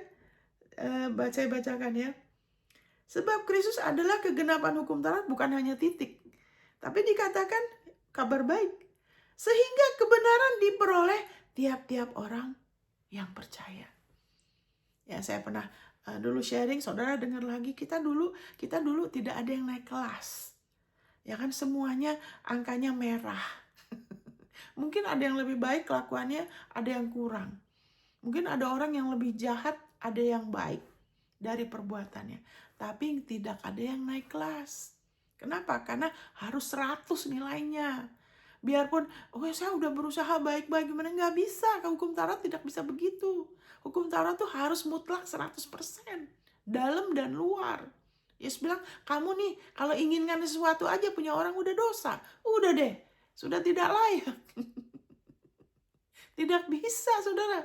Saya bacakan ya. Sebab Kristus adalah kegenapan hukum Taurat, bukan hanya titik, tapi dikatakan kabar baik. Sehingga kebenaran diperoleh tiap-tiap orang yang percaya. Ya, saya pernah dulu sharing, saudara dengar lagi, kita dulu tidak ada yang naik kelas. Ya kan, semuanya angkanya merah. Mungkin ada yang lebih baik kelakuannya, ada yang kurang. Mungkin ada orang yang lebih jahat, ada yang baik dari perbuatannya. Tapi tidak ada yang naik kelas. Kenapa? Karena harus 100 nilainya. Biarpun, saya udah berusaha baik-baik, gimana? Nggak bisa. Hukum Taurat tidak bisa begitu. Hukum Taurat tuh harus mutlak 100%. Dalam dan luar. Yesus bilang, kamu nih kalau inginkan sesuatu aja punya orang udah dosa. Udah deh, sudah tidak layak. Tidak bisa, saudara.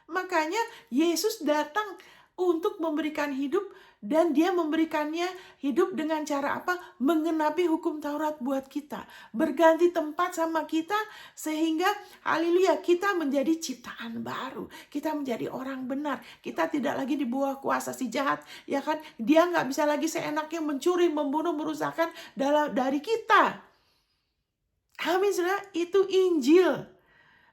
Makanya Yesus datang untuk memberikan hidup, dan dia memberikannya hidup dengan cara apa? Menggenapi hukum Taurat buat kita. Berganti tempat sama kita, sehingga haleluya, kita menjadi ciptaan baru. Kita menjadi orang benar. Kita tidak lagi di bawah kuasa si jahat. Ya kan? Dia nggak bisa lagi seenaknya mencuri, membunuh, merusakkan dari kita. Amin, saudara. Itu Injil.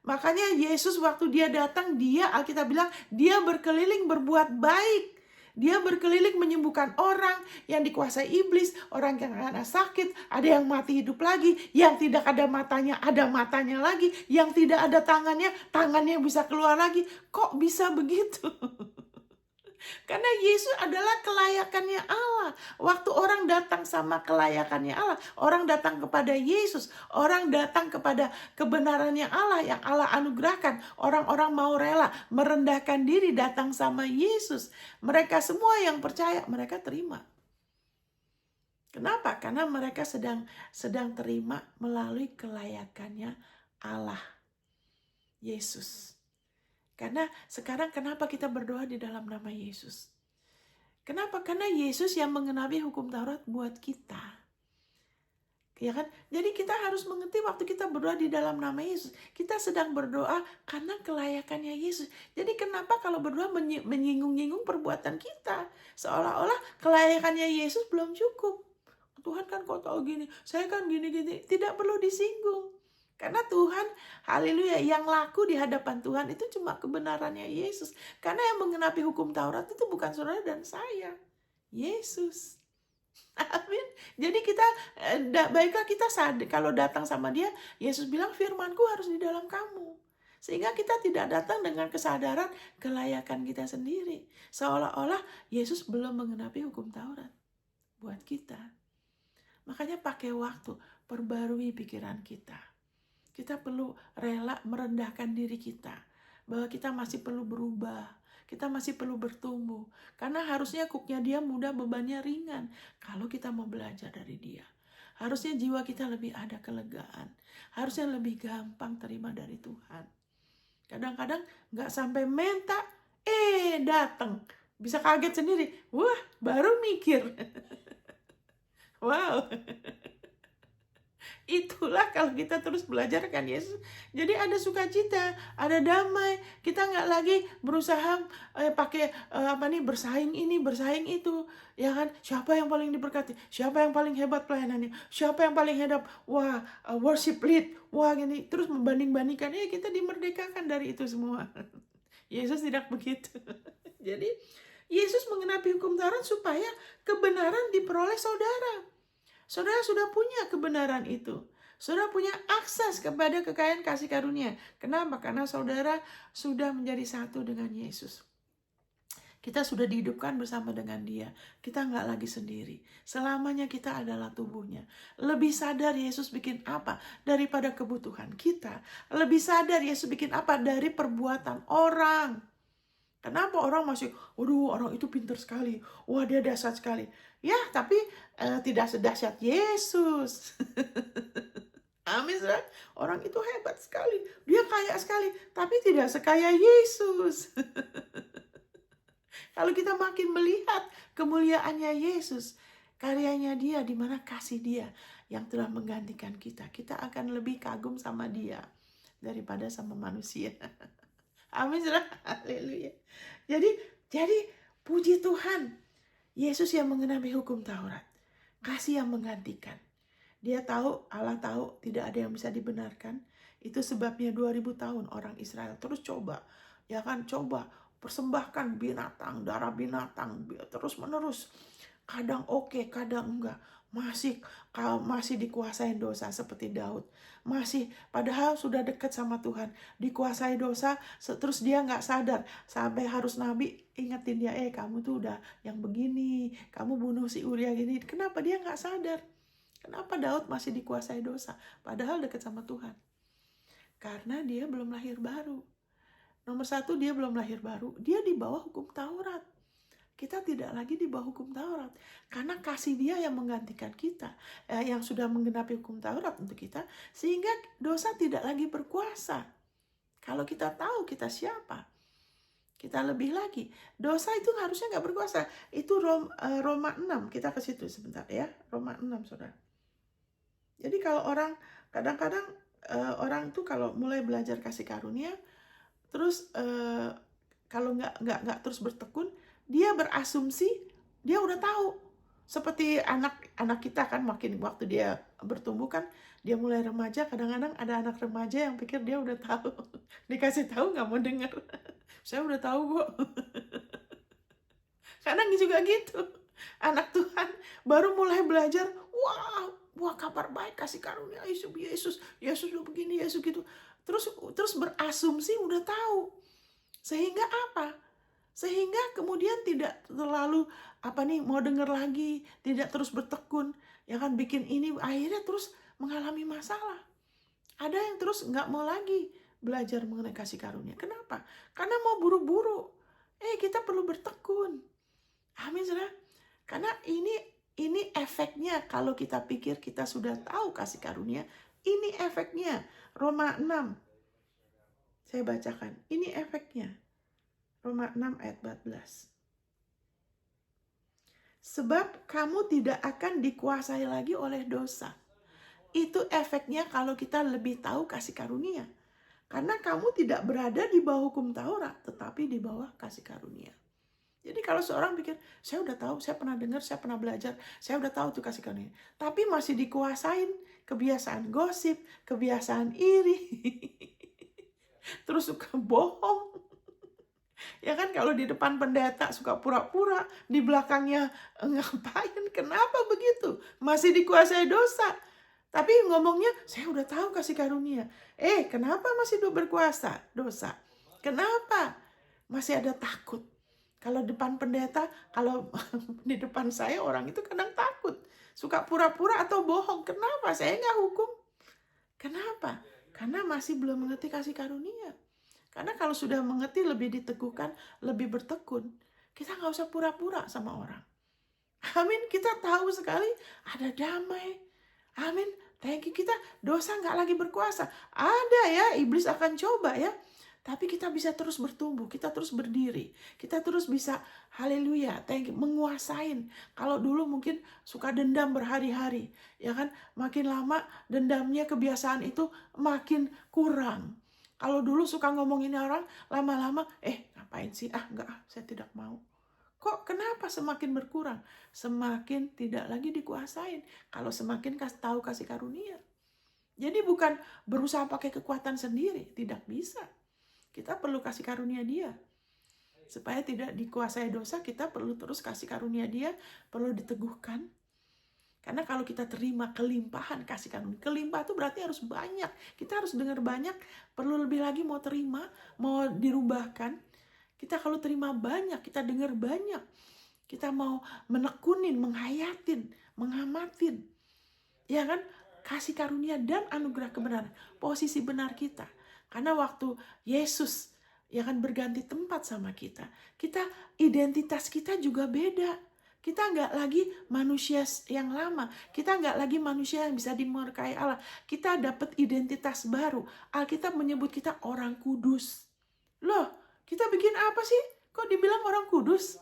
Makanya Yesus waktu dia datang, Alkitab bilang, dia berkeliling berbuat baik. Dia berkeliling menyembuhkan orang yang dikuasai iblis, orang yang ada sakit, ada yang mati hidup lagi, yang tidak ada matanya lagi, yang tidak ada tangannya bisa keluar lagi. Kok bisa begitu? Karena Yesus adalah kelayakannya Allah. Waktu orang datang sama kelayakannya Allah, orang datang kepada Yesus, orang datang kepada kebenarannya Allah yang Allah anugerahkan, orang-orang mau rela merendahkan diri datang sama Yesus. Mereka semua yang percaya, mereka terima. Kenapa? Karena mereka sedang terima melalui kelayakannya Allah, Yesus. Karena sekarang kenapa kita berdoa di dalam nama Yesus? Kenapa? Karena Yesus yang mengenapi hukum Taurat buat kita. Ya kan? Jadi kita harus mengerti waktu kita berdoa di dalam nama Yesus, kita sedang berdoa karena kelayakannya Yesus. Jadi kenapa kalau berdoa menyinggung-nyinggung perbuatan kita? Seolah-olah kelayakannya Yesus belum cukup. Tuhan kan kok tahu gini, saya kan gini-gini. Tidak perlu disinggung. Karena Tuhan, haleluya, yang laku di hadapan Tuhan itu cuma kebenarannya Yesus. Karena yang mengenapi hukum Taurat itu bukan saudara dan saya, Yesus. Amin. Jadi kita, baiklah kita sadar kalau datang sama dia, Yesus bilang firmanku harus di dalam kamu. Sehingga kita tidak datang dengan kesadaran kelayakan kita sendiri. Seolah-olah Yesus belum mengenapi hukum Taurat buat kita. Makanya pakai waktu, perbarui pikiran kita. Kita perlu rela merendahkan diri kita, bahwa kita masih perlu berubah, kita masih perlu bertumbuh. Karena harusnya kuknya dia mudah, bebannya ringan. Kalau kita mau belajar dari dia, harusnya jiwa kita lebih ada kelegaan, harusnya lebih gampang terima dari Tuhan. Kadang-kadang gak sampai minta, datang. Bisa kaget sendiri, wah baru mikir. Wow. Itulah kalau kita terus belajar kan Yesus. Jadi ada sukacita, ada damai. Kita nggak lagi berusaha pakai bersaing ini, bersaing itu, ya kan? Siapa yang paling diberkati? Siapa yang paling hebat pelayanannya? Siapa yang paling hebat? Wah, worship lead. Wah, gini. Terus membanding-bandingkan. Kita dimerdekakan dari itu semua. Yesus tidak begitu. Jadi Yesus mengenapi hukum Taurat supaya kebenaran diperoleh saudara. Saudara sudah punya kebenaran itu. Saudara punya akses kepada kekayaan kasih karunia. Kenapa? Karena saudara sudah menjadi satu dengan Yesus. Kita sudah dihidupkan bersama dengan dia. Kita nggak lagi sendiri. Selamanya kita adalah tubuhnya. Lebih sadar Yesus bikin apa daripada kebutuhan kita. Lebih sadar Yesus bikin apa dari perbuatan orang. Kenapa orang masih, waduh orang itu pintar sekali, wah dia dahsyat sekali. Ya, tapi tidak sedahsyat Yesus. Amin, saudara. Orang itu hebat sekali, dia kaya sekali, tapi tidak sekaya Yesus. Kalau kita makin melihat kemuliaannya Yesus, karyanya dia, di mana kasih dia yang telah menggantikan kita. Kita akan lebih kagum sama dia daripada sama manusia. Amin, saudara. Haleluya. Jadi puji Tuhan, Yesus yang mengenapi hukum Taurat, kasih yang menggantikan. Dia tahu, Allah tahu tidak ada yang bisa dibenarkan. Itu sebabnya 2000 tahun orang Israel terus coba, ya kan, coba persembahkan binatang, darah binatang terus menerus. Kadang oke, kadang enggak. Masih dikuasai dosa seperti Daud. Masih padahal sudah dekat sama Tuhan, dikuasai dosa, terus dia nggak sadar sampai harus nabi ingetin dia, kamu tuh udah yang begini, kamu bunuh si Uria gini. Kenapa dia nggak sadar? Kenapa Daud masih dikuasai dosa padahal dekat sama Tuhan? Karena dia belum lahir baru. Nomor satu, dia belum lahir baru. Dia di bawah hukum Taurat. Kita tidak lagi di bawah hukum Taurat. Karena kasih dia yang menggantikan kita. Yang sudah menggenapi hukum Taurat untuk kita. Sehingga dosa tidak lagi berkuasa. Kalau kita tahu kita siapa. Kita lebih lagi. Dosa itu harusnya nggak berkuasa. Itu Roma 6. Kita ke situ sebentar ya. Roma 6, saudara. Jadi kalau orang, kadang-kadang orang tuh kalau mulai belajar kasih karunia, terus kalau nggak terus bertekun, dia berasumsi dia udah tahu. Seperti anak kita kan, makin waktu dia bertumbuh kan, dia mulai remaja, kadang-kadang ada anak remaja yang pikir dia udah tahu. Dikasih tahu nggak mau dengar. Saya udah tahu kok. Kadang juga gitu. Anak Tuhan baru mulai belajar, wah kabar baik kasih karunia Yesus udah begini, Yesus gitu. Terus berasumsi udah tahu. Sehingga apa? Sehingga kemudian tidak terlalu mau dengar lagi, tidak terus bertekun, ya kan, bikin ini, akhirnya terus mengalami masalah. Ada yang terus nggak mau lagi belajar mengenai kasih karunia. Kenapa? Karena mau buru-buru. Kita perlu bertekun. Amin, saudara. Karena ini efeknya kalau kita pikir kita sudah tahu kasih karunia. Ini efeknya. Roma 6. Saya bacakan. Ini efeknya. Roma 6 ayat 14. Sebab kamu tidak akan dikuasai lagi oleh dosa. Itu efeknya kalau kita lebih tahu kasih karunia. Karena kamu tidak berada di bawah hukum Taurat, tetapi di bawah kasih karunia. Jadi kalau seorang pikir, saya udah tahu, saya pernah dengar, saya pernah belajar, saya udah tahu tuh kasih karunia. Tapi masih dikuasain kebiasaan gosip, kebiasaan iri, terus suka bohong. Ya kan, kalau di depan pendeta suka pura-pura, di belakangnya ngapain, kenapa begitu? Masih dikuasai dosa. Tapi ngomongnya, saya udah tahu kasih karunia. Kenapa masih berkuasa dosa? Kenapa? Masih ada takut. Kalau depan pendeta, kalau di depan saya orang itu kadang takut. Suka pura-pura atau bohong. Kenapa? Saya nggak hukum. Kenapa? Karena masih belum mengerti kasih karunia. Karena kalau sudah mengerti, lebih diteguhkan, lebih bertekun, kita nggak usah pura-pura sama orang. Amin, kita tahu sekali ada damai. Amin, thank you, kita dosa nggak lagi berkuasa. Ada ya, iblis akan coba ya. Tapi kita bisa terus bertumbuh, kita terus berdiri, kita terus bisa, haleluya, thank you, menguasain. Kalau dulu mungkin suka dendam berhari-hari, ya kan, makin lama dendamnya, kebiasaan itu makin kurang. Kalau dulu suka ngomongin orang, lama-lama, ngapain sih, enggak, saya tidak mau. Kok kenapa semakin berkurang? Semakin tidak lagi dikuasain. Kalau semakin tahu kasih karunia. Jadi bukan berusaha pakai kekuatan sendiri, tidak bisa. Kita perlu kasih karunia dia. Supaya tidak dikuasai dosa, kita perlu terus kasih karunia dia, perlu diteguhkan. Karena kalau kita terima kelimpahan kasih karunia, kelimpah itu berarti harus banyak. Kita harus dengar banyak, perlu lebih lagi mau terima, mau dirubahkan. Kita kalau terima banyak, kita dengar banyak. Kita mau menekunin, menghayatin, menghamatin. Ya kan? Kasih karunia dan anugerah kebenaran. Posisi benar kita. Karena waktu Yesus ya kan berganti tempat sama kita, identitas kita juga beda. Kita nggak lagi manusia yang lama. Kita nggak lagi manusia yang bisa dimurkai Allah. Kita dapat identitas baru. Alkitab menyebut kita orang kudus. Loh, kita bikin apa sih? Kok dibilang orang kudus?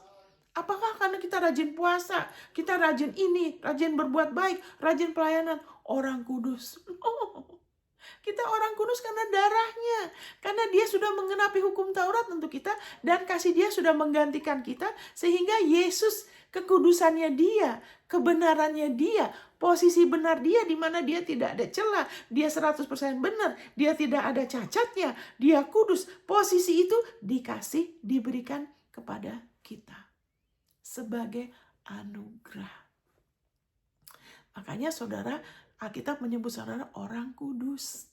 Apakah karena kita rajin puasa, kita rajin ini, rajin berbuat baik, rajin pelayanan, orang kudus? Oh, kita orang kudus karena darahnya. Karena dia sudah mengenapi hukum Taurat untuk kita. Dan kasih dia sudah menggantikan kita. Sehingga Yesus, kekudusannya dia, kebenarannya dia, posisi benar dia di mana dia tidak ada celah. Dia 100% benar. Dia tidak ada cacatnya. Dia kudus. Posisi itu diberikan kepada kita. Sebagai anugerah. Makanya saudara, Alkitab menyebut saudara orang kudus.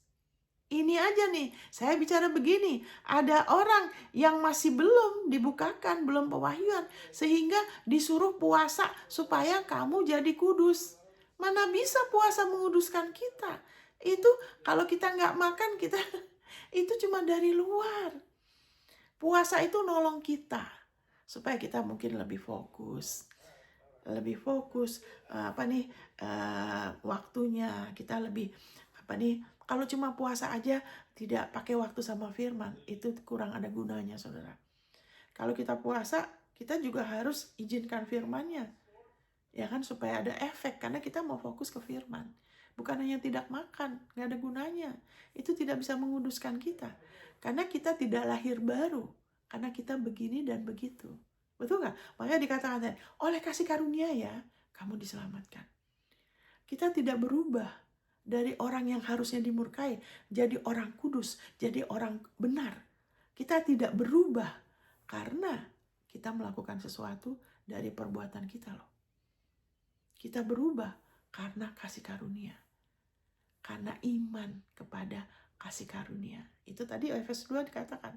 Ini aja nih, saya bicara begini, ada orang yang masih belum dibukakan, belum pewahyuan, sehingga disuruh puasa supaya kamu jadi kudus. Mana bisa puasa menguduskan kita? Itu kalau kita nggak makan, kita itu cuma dari luar. Puasa itu nolong kita, supaya kita mungkin lebih fokus. Waktunya kita lebih kalau cuma puasa aja tidak pakai waktu sama firman, itu kurang ada gunanya, saudara. Kalau kita puasa, kita juga harus izinkan firman-Nya, ya kan, supaya ada efek, karena kita mau fokus ke firman. Bukan hanya tidak makan, nggak ada gunanya. Itu tidak bisa menguduskan kita, karena kita tidak lahir baru, karena kita begini dan begitu. Betul nggak? Makanya dikatakan, oleh kasih karunia ya, kamu diselamatkan. Kita tidak berubah dari orang yang harusnya dimurkai, jadi orang kudus, jadi orang benar. Kita tidak berubah karena kita melakukan sesuatu dari perbuatan kita loh. Kita berubah karena kasih karunia. Karena iman kepada kasih karunia. Itu tadi Efesus 2 dikatakan,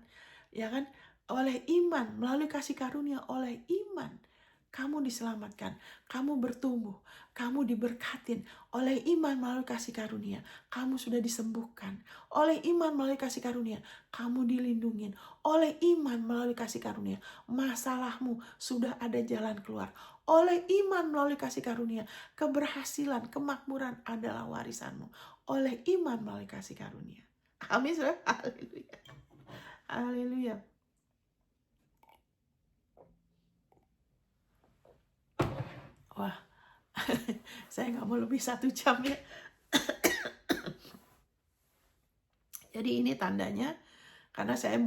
ya kan? Oleh iman, melalui kasih karunia, oleh iman kamu diselamatkan, kamu bertumbuh, kamu diberkatin. Oleh iman melalui kasih karunia, kamu sudah disembuhkan. Oleh iman melalui kasih karunia, kamu dilindungin. Oleh iman melalui kasih karunia, masalahmu sudah ada jalan keluar. Oleh iman melalui kasih karunia, keberhasilan, kemakmuran adalah warisanmu. Oleh iman melalui kasih karunia. Amin, saudara. Haleluya. Haleluya. Wah, saya nggak mau lebih 1 jam ya. Jadi ini tandanya, karena saya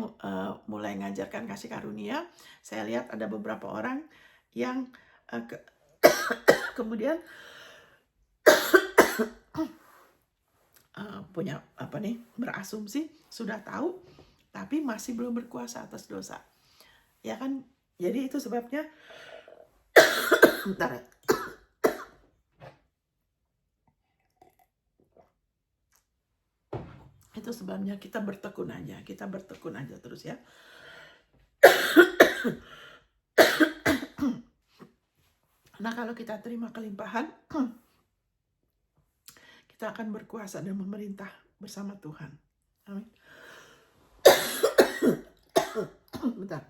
mulai ngajarkan kasih karunia, saya lihat ada beberapa orang yang kemudian punya berasumsi sudah tahu, tapi masih belum berkuasa atas dosa. Ya kan? Jadi itu sebabnya bentar. Itu sebabnya kita bertekun aja terus ya. Nah, kalau kita terima kelimpahan, kita akan berkuasa dan memerintah bersama Tuhan. Amin. Bentar.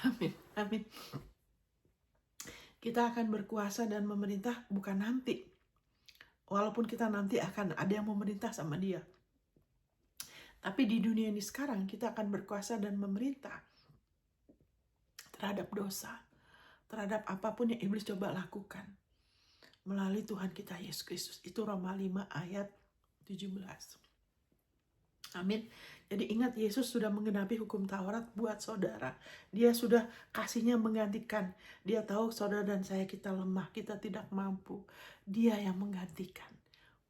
Amin. Amin. Kita akan berkuasa dan memerintah bukan nanti. Walaupun kita nanti akan ada yang memerintah sama dia. Tapi di dunia ini sekarang kita akan berkuasa dan memerintah terhadap dosa, terhadap apapun yang iblis coba lakukan melalui Tuhan kita Yesus Kristus. Itu Roma 5 ayat 17. Amin. Jadi ingat, Yesus sudah menggenapi hukum Taurat buat saudara. Dia sudah kasihnya menggantikan. Dia tahu saudara dan saya kita lemah, kita tidak mampu. Dia yang menggantikan.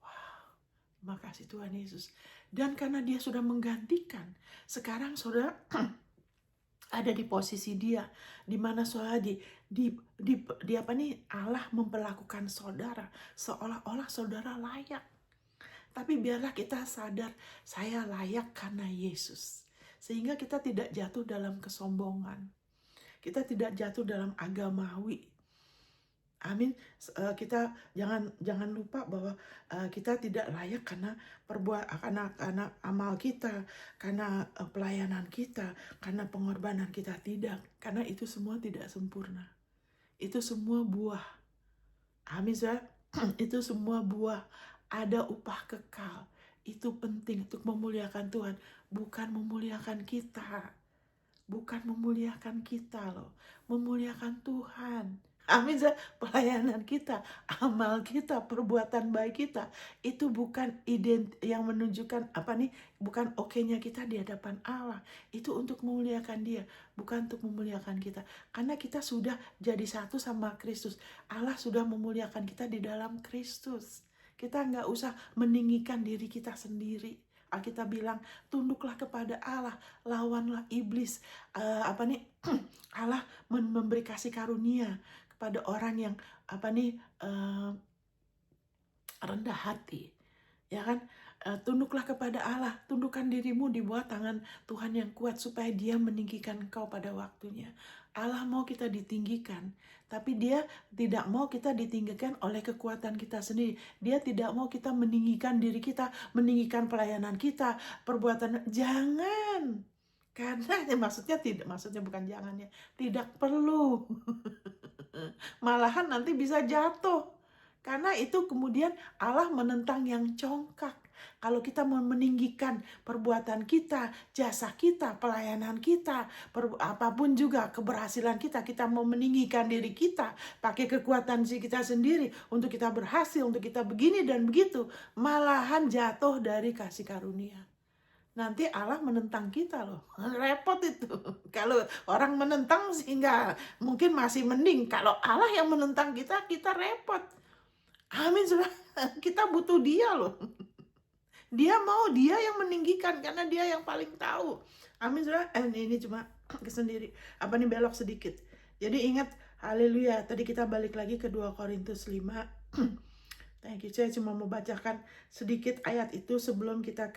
Wow, terima kasih Tuhan Yesus. Dan karena dia sudah menggantikan, sekarang saudara ada di posisi dia, di mana saudara Allah memperlakukan saudara seolah-olah saudara layak. Tapi biarlah kita sadar, saya layak karena Yesus. Sehingga kita tidak jatuh dalam kesombongan. Kita tidak jatuh dalam agamawi. Amin. Kita jangan lupa bahwa kita tidak layak karena karena amal kita, karena pelayanan kita, karena pengorbanan kita. Tidak. Karena itu semua tidak sempurna. Itu semua buah. Amin, saudara. Itu semua buah. Ada upah kekal itu penting untuk memuliakan Tuhan, bukan memuliakan kita. Bukan memuliakan kita loh, memuliakan Tuhan. Amin. Pelayanan kita, amal kita, perbuatan baik kita itu bukan yang menunjukkan bukan oke-nya kita di hadapan Allah. Itu untuk memuliakan Dia, bukan untuk memuliakan kita. Karena kita sudah jadi satu sama Kristus. Allah sudah memuliakan kita di dalam Kristus. Kita nggak usah meninggikan diri kita sendiri. Alkitab bilang, tunduklah kepada Allah, lawanlah iblis. Allah memberi kasih karunia kepada orang yang rendah hati, ya kan? Tunduklah kepada Allah, tundukkan dirimu di bawah tangan Tuhan yang kuat supaya Dia meninggikan engkau pada waktunya. Allah mau kita ditinggikan, tapi Dia tidak mau kita ditinggikan oleh kekuatan kita sendiri. Dia tidak mau kita meninggikan diri kita, meninggikan pelayanan kita, perbuatan. Jangan. Karena maksudnya bukan jangannya, tidak perlu. Malahan nanti bisa jatuh. Karena itu kemudian Allah menentang yang congkak. Kalau kita mau meninggikan perbuatan kita, jasa kita, pelayanan kita, apapun juga keberhasilan kita, kita mau meninggikan diri kita, pakai kekuatan kita sendiri untuk kita berhasil, untuk kita begini dan begitu, malahan jatuh dari kasih karunia. Nanti Allah menentang kita loh. Repot itu. Kalau orang menentang sehingga mungkin masih mending. Kalau Allah yang menentang kita, kita repot. Amin, saudara. Kita butuh Dia loh. Dia yang meninggikan karena Dia yang paling tahu. Amin, saudara. Ini cuma sendiri. Belok sedikit. Jadi ingat, haleluya. Tadi kita balik lagi ke 2 Korintus 5. Thank you. Saya cuma mau bacakan sedikit ayat itu sebelum kita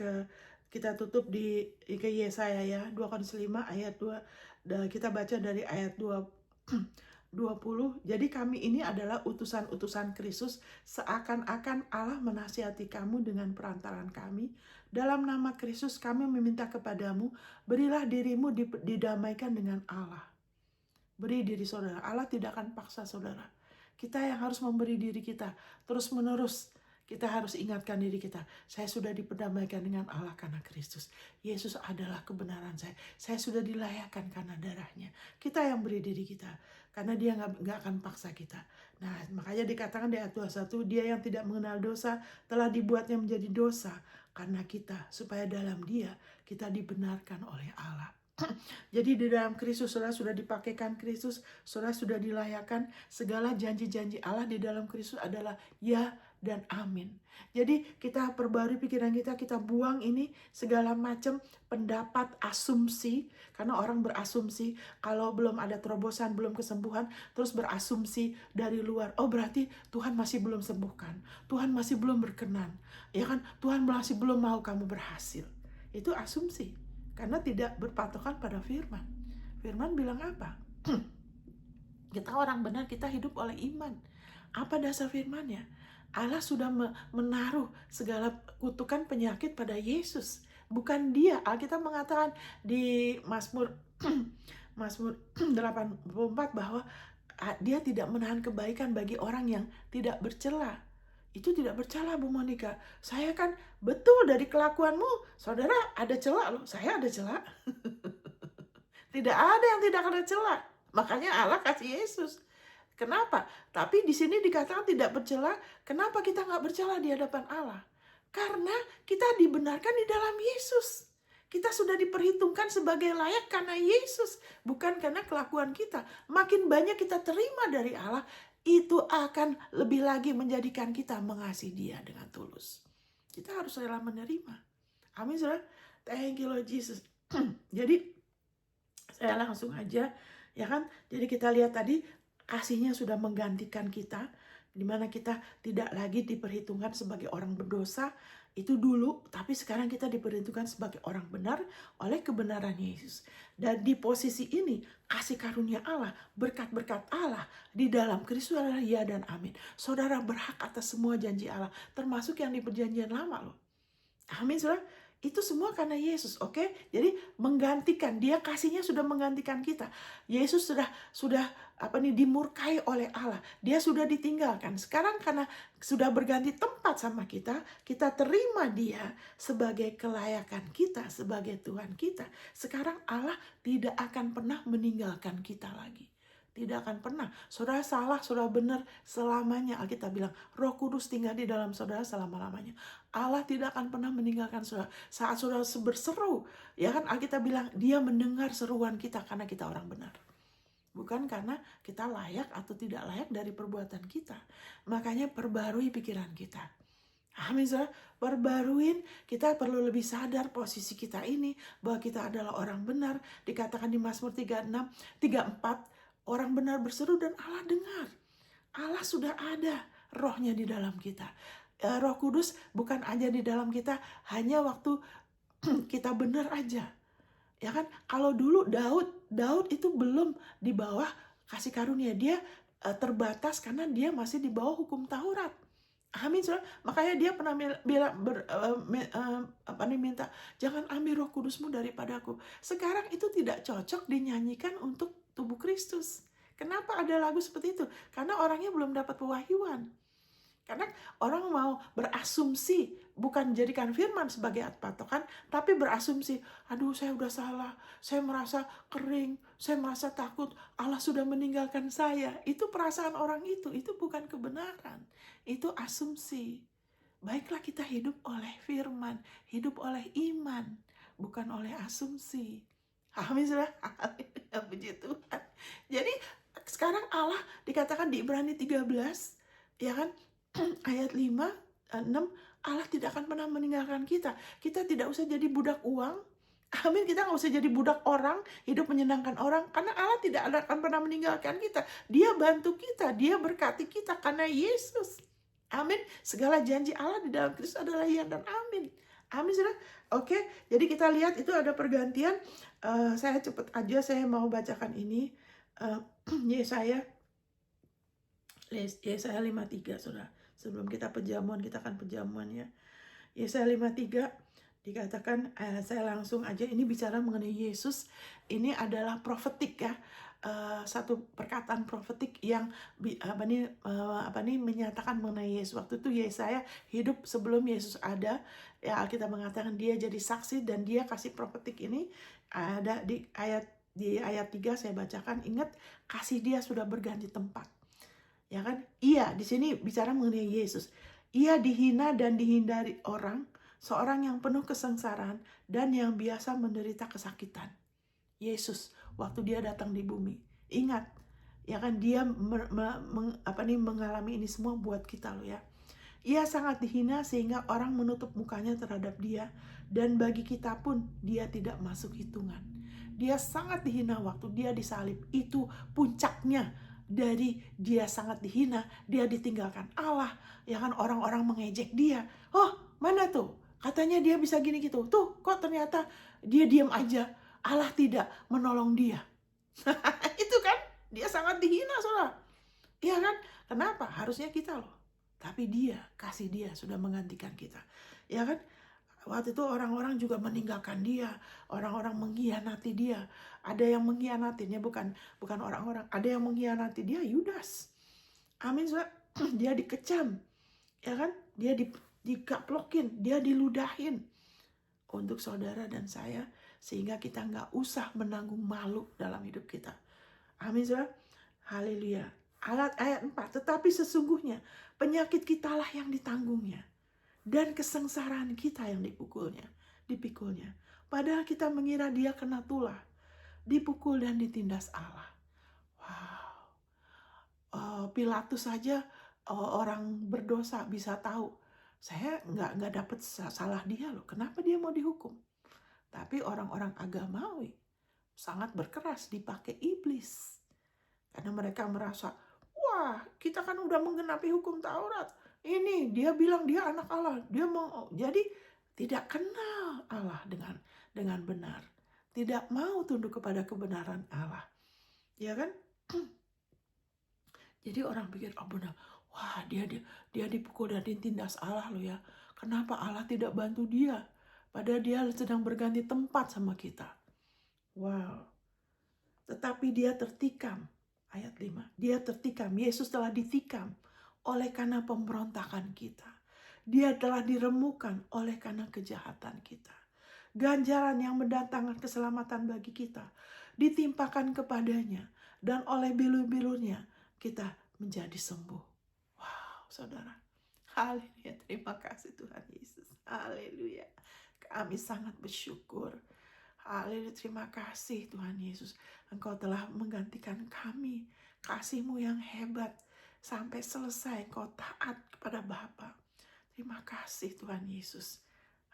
tutup ke Yesaya ya. 2 Korintus 5 ayat 2. Kita baca dari ayat 20. Jadi kami ini adalah utusan-utusan Kristus, seakan-akan Allah menasihati kamu dengan perantaran kami. Dalam nama Kristus kami meminta kepadamu, berilah dirimu didamaikan dengan Allah. Beri diri saudara. Allah tidak akan paksa saudara. Kita yang harus memberi diri kita terus-menerus. Kita harus ingatkan diri kita, saya sudah diperdamaikan dengan Allah karena Kristus. Yesus adalah kebenaran saya. Saya sudah dilayakkan karena darahnya. Kita yang beri diri kita, karena Dia nggak akan paksa kita. Nah, makanya dikatakan di ayat 21, Dia yang tidak mengenal dosa telah dibuatnya menjadi dosa karena kita, supaya dalam Dia kita dibenarkan oleh Allah. Jadi di dalam Kristus, saudara sudah dipakaikan Kristus, saudara sudah dilayakkan. Segala janji-janji Allah di dalam Kristus adalah ya dan amin. Jadi kita perbarui pikiran kita buang ini segala macam pendapat, asumsi. Karena orang berasumsi kalau belum ada terobosan, belum kesembuhan, terus berasumsi dari luar. Oh, berarti Tuhan masih belum sembuhkan, Tuhan masih belum berkenan, ya kan? Tuhan masih belum mau kamu berhasil. Itu asumsi, karena tidak berpatokan pada firman. Firman bilang apa? Kita orang benar, kita hidup oleh iman. Apa dasar firmannya? Allah sudah menaruh segala kutukan penyakit pada Yesus, bukan Dia. Alkitab mengatakan di Mazmur 84 bahwa Dia tidak menahan kebaikan bagi orang yang tidak bercela. Itu tidak bercela, Bu Monica. Saya kan betul dari kelakuanmu, saudara ada cela loh. Saya ada cela. Tidak ada yang tidak ada cela. Makanya Allah kasih Yesus. Kenapa? Tapi di sini dikatakan tidak bercela. Kenapa kita nggak bercela di hadapan Allah? Karena kita dibenarkan di dalam Yesus. Kita sudah diperhitungkan sebagai layak karena Yesus, bukan karena kelakuan kita. Makin banyak kita terima dari Allah, itu akan lebih lagi menjadikan kita mengasihi Dia dengan tulus. Kita harus rela menerima. Amin, saudara. Thank you Lord Jesus. Jadi saya langsung aja, ya kan? Jadi kita lihat tadi, kasih-Nya sudah menggantikan kita, di mana kita tidak lagi diperhitungkan sebagai orang berdosa, itu dulu, tapi sekarang kita diperhitungkan sebagai orang benar oleh kebenaran Yesus. Dan di posisi ini, kasih karunia Allah, berkat-berkat Allah di dalam Kristus adalah ya dan amin. Saudara berhak atas semua janji Allah, termasuk yang di perjanjian lama loh. Amin, saudara. Itu semua karena Yesus, oke? Jadi menggantikan, dia kasihnya sudah menggantikan kita. Yesus sudah dimurkai oleh Allah. Dia sudah ditinggalkan. Sekarang karena sudah berganti tempat sama kita, kita terima dia sebagai kelayakan kita, sebagai Tuhan kita. Sekarang Allah tidak akan pernah meninggalkan kita lagi. Tidak akan pernah. Saudara salah, saudara benar selamanya. Alkitab bilang, Roh Kudus tinggal di dalam saudara selama-lamanya. Allah tidak akan pernah meninggalkan saudara. Saat saudara berseru, ya kan Alkitab bilang, dia mendengar seruan kita karena kita orang benar. Bukan karena kita layak atau tidak layak dari perbuatan kita. Makanya perbarui pikiran kita. Amin, saudara. Perbaruin, kita perlu lebih sadar posisi kita ini, bahwa kita adalah orang benar. Dikatakan di Mazmur 36, 34, orang benar berseru dan Allah dengar. Allah sudah ada rohnya di dalam kita. Roh Kudus bukan aja di dalam kita hanya waktu kita benar aja. Ya kan? Kalau dulu Daud itu belum di bawah kasih karunia. Dia terbatas karena dia masih di bawah hukum Taurat. Amin, saudara. Makanya dia pernah minta, jangan ambil Roh Kudusmu daripadaku. Sekarang itu tidak cocok dinyanyikan untuk tubuh Kristus. Kenapa ada lagu seperti itu? Karena orangnya belum dapat pewahyuan. Karena orang mau berasumsi, bukan jadikan firman sebagai patokan, tapi berasumsi, aduh saya udah salah, saya merasa kering, saya merasa takut, Allah sudah meninggalkan saya. Itu perasaan orang itu bukan kebenaran, itu asumsi. Baiklah kita hidup oleh firman, hidup oleh iman, bukan oleh asumsi. Amin, saudara. Puji Tuhan. Jadi sekarang Allah dikatakan di Ibrani 13, ya kan, ayat 5, 6, Allah tidak akan pernah meninggalkan kita. Kita tidak usah jadi budak uang. Amin, kita nggak usah jadi budak orang, hidup menyenangkan orang, karena Allah tidak akan pernah meninggalkan kita. Dia bantu kita, dia berkati kita karena Yesus. Amin. Segala janji Allah di dalam Kristus adalah ya dan amin. Amin, saudara. Oke, jadi kita lihat itu ada pergantian. Saya cepat aja, saya mau bacakan ini. Yesaya 53, saudara. Sebelum kita pejamuan, kita akan pejamuan ya. Yesaya 53 dikatakan, saya langsung aja, ini bicara mengenai Yesus. Ini adalah profetik ya. Satu perkataan profetik yang menyatakan mengenai Yesus. Waktu itu Yesaya hidup sebelum Yesus ada. Ya, kita mengatakan dia jadi saksi dan dia kasih profetik ini ada di ayat 3 saya bacakan. Ingat, kasih dia sudah berganti tempat. Ya kan? Iya, di sini bicara mengenai Yesus. Ia dihina dan dihindari orang, seorang yang penuh kesengsaraan dan yang biasa menderita kesakitan. Yesus waktu dia datang di bumi. Ingat, ya kan, dia mengalami ini semua buat kita loh ya. Ia sangat dihina sehingga orang menutup mukanya terhadap dia, dan bagi kita pun dia tidak masuk hitungan. Dia sangat dihina waktu dia disalib. Itu puncaknya dari dia sangat dihina, dia ditinggalkan Allah. Ya kan, orang-orang mengejek dia. Oh, mana tuh? Katanya dia bisa gini gitu. Tuh, kok ternyata dia diam aja. Allah tidak menolong dia. Itu kan, dia sangat dihina, saudara. Iya kan? Kenapa? Harusnya kita loh. Tapi dia, kasih dia sudah menggantikan kita. Ya kan? Waktu itu orang-orang juga meninggalkan dia. Orang-orang mengkhianati dia. Ada yang mengkhianatinya, bukan orang-orang. Ada yang mengkhianati dia, Yudas. Amin, saudara. Dia dikecam. Ya kan? Dia dikaplokin, dia diludahin. Untuk saudara dan saya, sehingga kita nggak usah menanggung malu dalam hidup kita. Amin, saudara. Haleluya. Ayat 4, tetapi sesungguhnya penyakit kitalah yang ditanggungnya, dan kesengsaraan kita yang dipikulnya. Padahal kita mengira dia kena tulah, dipukul dan ditindas Allah. Wow. Pilatus saja, orang berdosa bisa tahu, saya nggak dapet salah dia loh. Kenapa dia mau dihukum? Tapi orang-orang agamawi sangat berkeras dipakai iblis. Karena mereka merasa, wah, kita kan udah menggenapi hukum Taurat. Ini dia bilang dia anak Allah. Dia mau jadi tidak kenal Allah dengan benar. Tidak mau tunduk kepada kebenaran Allah. Ya kan? Jadi orang pikir, oh benar. Wah, dia dipukul dan ditindas Allah loh ya. Kenapa Allah tidak bantu dia? Padahal dia sedang berganti tempat sama kita. Wow. Tetapi dia tertikam. Ayat 5. Dia tertikam. Yesus telah ditikam oleh karena pemberontakan kita. Dia telah diremukkan oleh karena kejahatan kita. Ganjaran yang mendatangkan keselamatan bagi kita ditimpakan kepadanya. Dan oleh bilu-bilunya kita menjadi sembuh. Wow, saudara. Haleluya, terima kasih Tuhan Yesus. Haleluya. Kami sangat bersyukur. Haleluya, terima kasih Tuhan Yesus. Engkau telah menggantikan kami. Kasih-Mu yang hebat. Sampai selesai Engkau taat kepada Bapa. Terima kasih Tuhan Yesus.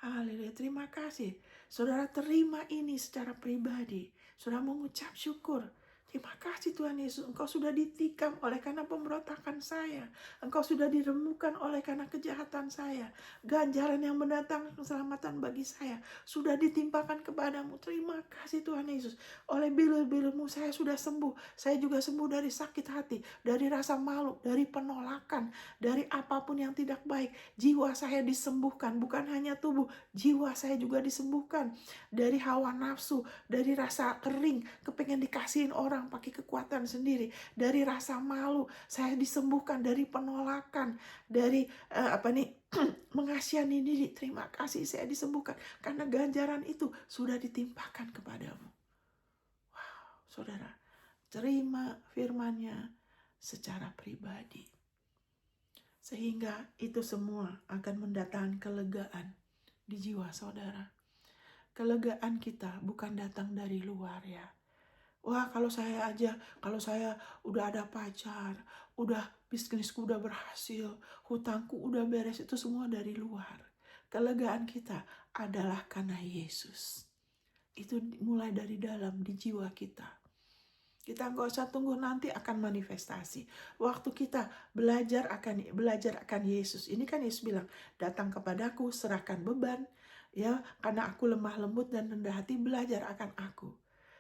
Haleluya, terima kasih. Saudara terima ini secara pribadi. Saudara mengucap syukur. Terima kasih Tuhan Yesus, Engkau sudah ditikam oleh karena pemberontakan saya. Engkau sudah diremukkan oleh karena kejahatan saya. Ganjaran yang mendatangkan keselamatan bagi saya sudah ditimpakan kepadamu. Terima kasih Tuhan Yesus. Oleh bilu-bilu-Mu saya sudah sembuh. Saya juga sembuh dari sakit hati, dari rasa malu, dari penolakan, dari apapun yang tidak baik. Jiwa saya disembuhkan, bukan hanya tubuh, jiwa saya juga disembuhkan. Dari hawa nafsu, dari rasa kering, kepengen dikasihin orang pakai kekuatan sendiri, dari rasa malu saya disembuhkan, dari penolakan, dari mengasihani diri. Terima kasih saya disembuhkan karena ganjaran itu sudah ditimpakan kepadamu. Wow, saudara, terima firman-Nya secara pribadi, sehingga itu semua akan mendatangkan kelegaan di jiwa saudara. Kelegaan kita bukan datang dari luar ya. Wah, kalau saya udah ada pacar, udah bisnisku udah berhasil, hutangku udah beres, itu semua dari luar. Kelegaan kita adalah karena Yesus. Itu mulai dari dalam, di jiwa kita. Kita nggak usah tunggu nanti akan manifestasi. Waktu kita belajar akan Yesus. Ini kan Yesus bilang, datang kepadaku, serahkan beban, ya, karena aku lemah lembut dan rendah hati, belajar akan aku.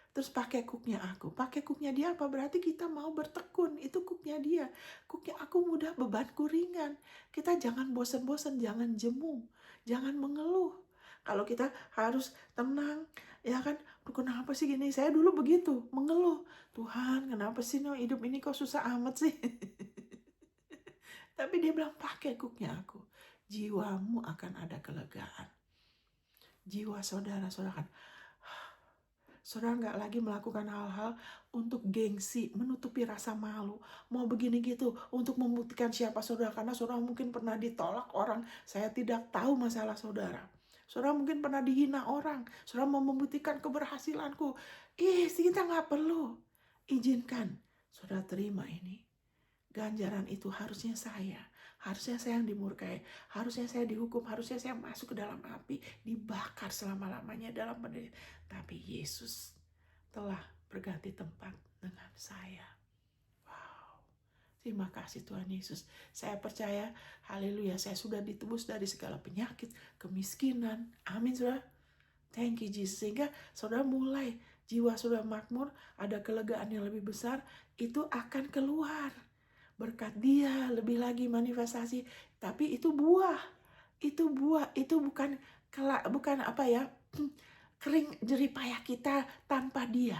Terus pakai kuknya aku. Pakai kuknya dia apa? Berarti kita mau bertekun. Itu kuknya dia. Kuknya aku mudah, bebanku ringan. Kita jangan bosan-bosan, jangan jemu, jangan mengeluh. Kalau kita harus tenang, ya kan, kenapa sih gini? Saya dulu begitu, mengeluh. Tuhan, kenapa sih hidup ini kok susah amat sih? Tapi dia bilang, pakai kuknya aku. Jiwamu akan ada kelegaan. Jiwa saudara kan, saudara nggak lagi melakukan hal-hal untuk gengsi, menutupi rasa malu. Mau begini gitu, untuk membuktikan siapa saudara. Karena saudara mungkin pernah ditolak orang, saya tidak tahu masalah saudara. Saudara mungkin pernah dihina orang, saudara mau membuktikan keberhasilanku. Kita nggak perlu. Izinkan, saudara terima ini. Ganjaran itu harusnya saya yang dimurkai, harusnya saya dihukum, harusnya saya masuk ke dalam api, dibakar selama-lamanya dalam penderitaan. Tapi Yesus telah berganti tempat dengan saya. Wow, terima kasih Tuhan Yesus. Saya percaya, haleluya, saya sudah ditebus dari segala penyakit, kemiskinan. Amin, saudara. Thank you Jesus. Sehingga saudara mulai, jiwa saudara makmur, ada kelegaan yang lebih besar, itu akan keluar. Berkat dia lebih lagi manifestasi. Tapi itu buah. Itu buah. Itu bukan kering jerih payah kita tanpa dia.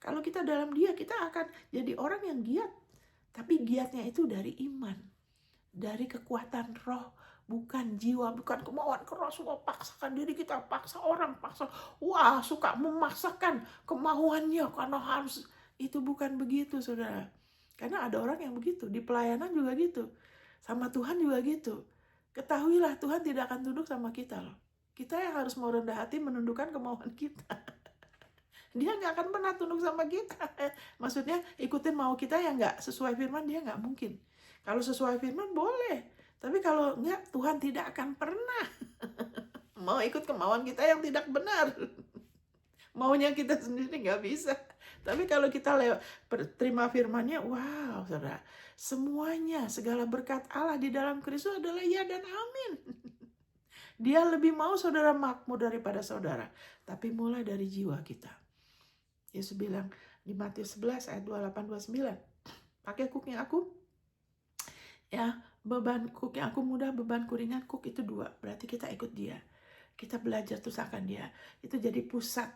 Kalau kita dalam dia, kita akan jadi orang yang giat. Tapi giatnya itu dari iman. Dari kekuatan roh. Bukan jiwa, bukan kemauan keras. Paksakan diri kita, paksa orang, suka memaksakan kemauannya karena harus. Itu bukan begitu, saudara. Karena ada orang yang begitu, di pelayanan juga gitu. Sama Tuhan juga gitu. Ketahuilah, Tuhan tidak akan tunduk sama kita loh. Kita yang harus mau rendah hati menundukkan kemauan kita. Dia nggak akan pernah tunduk sama kita. Maksudnya ikutin mau kita yang nggak sesuai firman, dia nggak mungkin. Kalau sesuai firman boleh. Tapi kalau nggak, Tuhan tidak akan pernah mau ikut kemauan kita yang tidak benar. Maunya kita sendiri nggak bisa. Tapi kalau kita terima firman-Nya, wow, saudara, semuanya, segala berkat Allah di dalam Kristus adalah ya dan amin. Dia lebih mau saudara makmur daripada saudara. Tapi mulai dari jiwa kita. Yesus bilang di Matius 11 ayat 28-29, pakai kuknya aku, ya, kuknya aku mudah, bebanku ringan. Kuk itu 2, berarti kita ikut dia. Kita belajar terus akan dia. Itu jadi pusat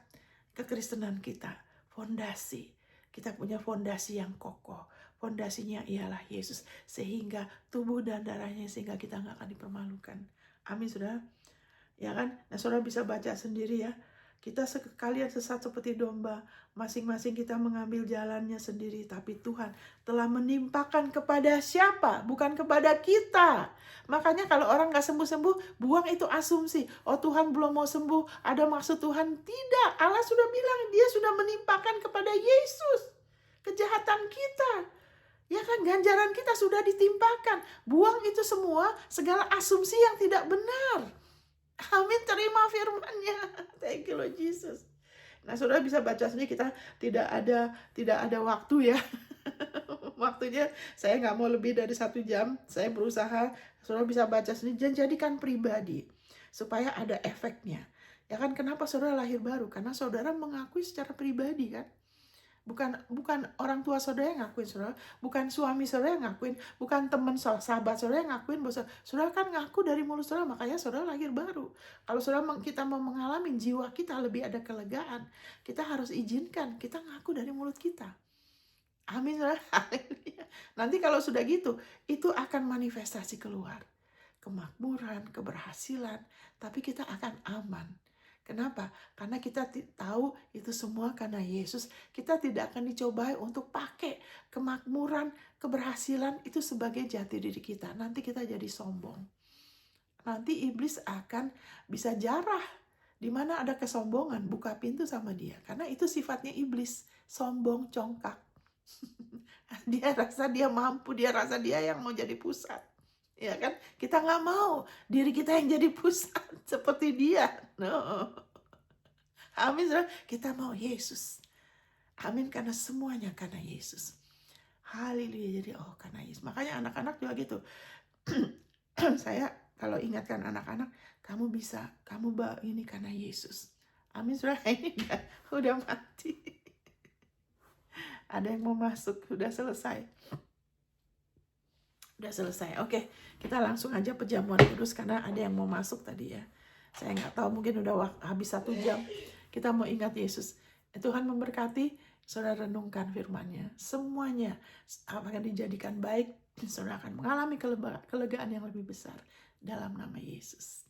kekristenan kita. Fondasi. Kita punya fondasi yang kokoh. Fondasinya ialah Yesus. Sehingga tubuh dan darahnya, sehingga kita nggak akan dipermalukan. Amin, saudara. Ya kan? Nah, saudara bisa baca sendiri ya. Kita sekalian sesat seperti domba, masing-masing kita mengambil jalannya sendiri, tapi Tuhan telah menimpakan kepada siapa? Bukan kepada kita. Makanya kalau orang nggak sembuh-sembuh, buang itu asumsi. Oh, Tuhan belum mau sembuh, ada maksud Tuhan. Tidak, Allah sudah bilang, dia sudah menimpakan kepada Yesus kejahatan kita. Ya kan, ganjaran kita sudah ditimpakan. Buang itu semua, segala asumsi yang tidak benar. Amin, terima firman-Nya. Thank you Lord Jesus. Nah, saudara bisa baca sendiri, kita tidak ada waktu ya. Waktunya saya nggak mau lebih dari 1 jam. Saya berusaha, saudara bisa baca sendiri dan jadikan pribadi supaya ada efeknya. Ya kan, kenapa saudara lahir baru? Karena saudara mengakui secara pribadi kan. Bukan orang tua saudara yang ngakuin saudara, bukan suami saudara yang ngakuin, bukan teman sahabat saudara yang ngakuin bahwa saudara kan ngaku dari mulut saudara, makanya saudara lahir baru. Kalau kita mau mengalami jiwa kita lebih ada kelegaan, kita harus izinkan kita ngaku dari mulut kita. Amin, saudara. Nanti kalau sudah gitu, itu akan manifestasi keluar. Kemakmuran, keberhasilan, tapi kita akan aman. Kenapa? Karena kita tahu itu semua karena Yesus. Kita tidak akan dicobai untuk pakai kemakmuran, keberhasilan itu sebagai jati diri kita. Nanti kita jadi sombong. Nanti iblis akan bisa jarah. Di mana ada kesombongan, buka pintu sama dia. Karena itu sifatnya iblis, sombong, congkak. Dia rasa dia mampu, dia rasa dia yang mau jadi pusat. Ya kan? Kita nggak mau diri kita yang jadi pusat seperti dia. No. Amin, saudara. Kita mau Yesus. Amin, karena semuanya karena Yesus. Haleluya. Jadi karena Yesus. Makanya anak-anak juga gitu. Saya kalau ingatkan anak-anak, kamu bisa, kamu ini karena Yesus. Amin, saudara. Ini udah mati. Ada yang mau masuk, udah selesai. Udah selesai. Oke, kita langsung aja perjamuan kudus karena ada yang mau masuk tadi ya. Saya nggak tahu, mungkin udah habis 1 jam. Kita mau ingat Yesus. Tuhan memberkati, saudara renungkan firman-Nya. Semuanya akan dijadikan baik. Saudara akan mengalami kelegaan yang lebih besar dalam nama Yesus.